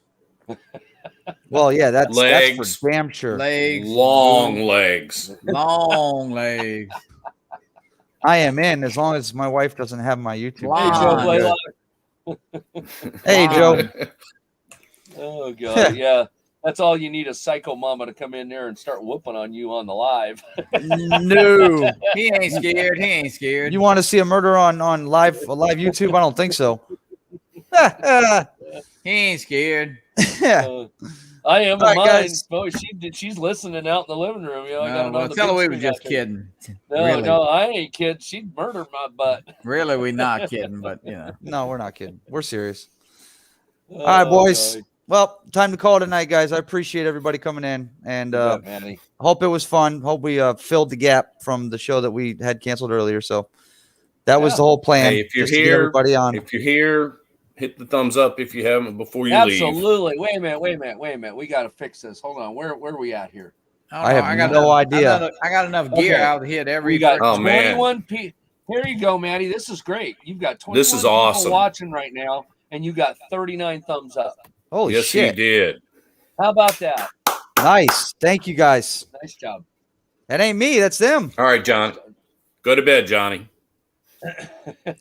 Well, yeah, that's Legs. for damn sure. legs, Long boobs, legs. long legs. I am in as long as my wife doesn't have my YouTube. Wow. Hey, Joe Ah, Blaylock. Hey, Wow. Joe. Oh god, yeah. That's all you need, a psycho mama to come in there and start whooping on you on the live. No, he ain't scared. He ain't scared. You want to see a murder on live YouTube? I don't think so. He ain't scared. I am All right, in mine. guys. Boy, she's listening out in the living room. You know, I got it Well, on the tell her big we were screen just out there. kidding. No, really, no, I ain't kidding. She'd murder my butt. really, we not kidding. But you know, No, we're not kidding. We're serious. All right, boys. God. Well, time to call it a night, guys. I appreciate everybody coming in, and You bet, Manny. hope it was fun. Hope we filled the gap from the show that we had canceled earlier. So that was Yeah. the whole plan. Hey, if you're just to get here, everybody on. If you're here, hit the thumbs up if you haven't before you leave. Absolutely. Wait a minute. We got to fix this. Hold on. Where are we at here? I have got no enough- idea. I got enough gear Okay. out to hit every. We got Oh, man. 21 people. Here you go, Manny. This is great. You've got 21 This is people awesome. watching right now, and you got 39 thumbs up. Holy Yes, shit! you did. How about that? Nice. Thank you, guys. Nice job. That ain't me. That's them. All right, John. Go to bed, Johnny.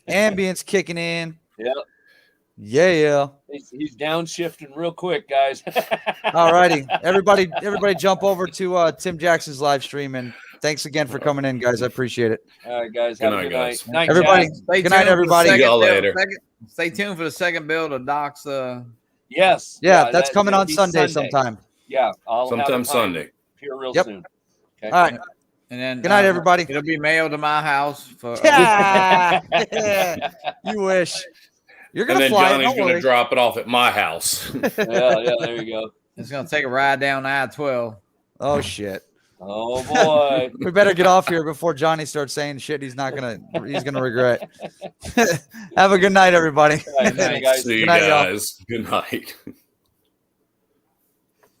Ambience kicking in. Yep. Yeah. He's downshifting real quick, guys. All righty. Everybody jump over to Tim Jackson's live stream, and thanks again for coming in, guys. I appreciate it. All right, guys. Good Have a night, good guys. night. Night, Everybody, Jack. Stay good night, tuned for the everybody. second See y'all build- later. Stay tuned for the second build of Doc's. Yes. Yeah, that's that- coming it'll on be Sunday sometime. Yeah, I'll have Sometime it Sunday. here real Yep. soon. All right. And then Good night, everybody. It'll be mailed to my house for. You wish. You're And gonna then fly. Johnny's Don't going to worry. drop it off at my house. Yeah, there you go. It's gonna take a ride down I-12. Oh shit. Oh boy. We better get off here before Johnny starts saying shit he's gonna regret. Have a good night, everybody. All right, good night, guys. See you Good night, y'all. guys. Good night.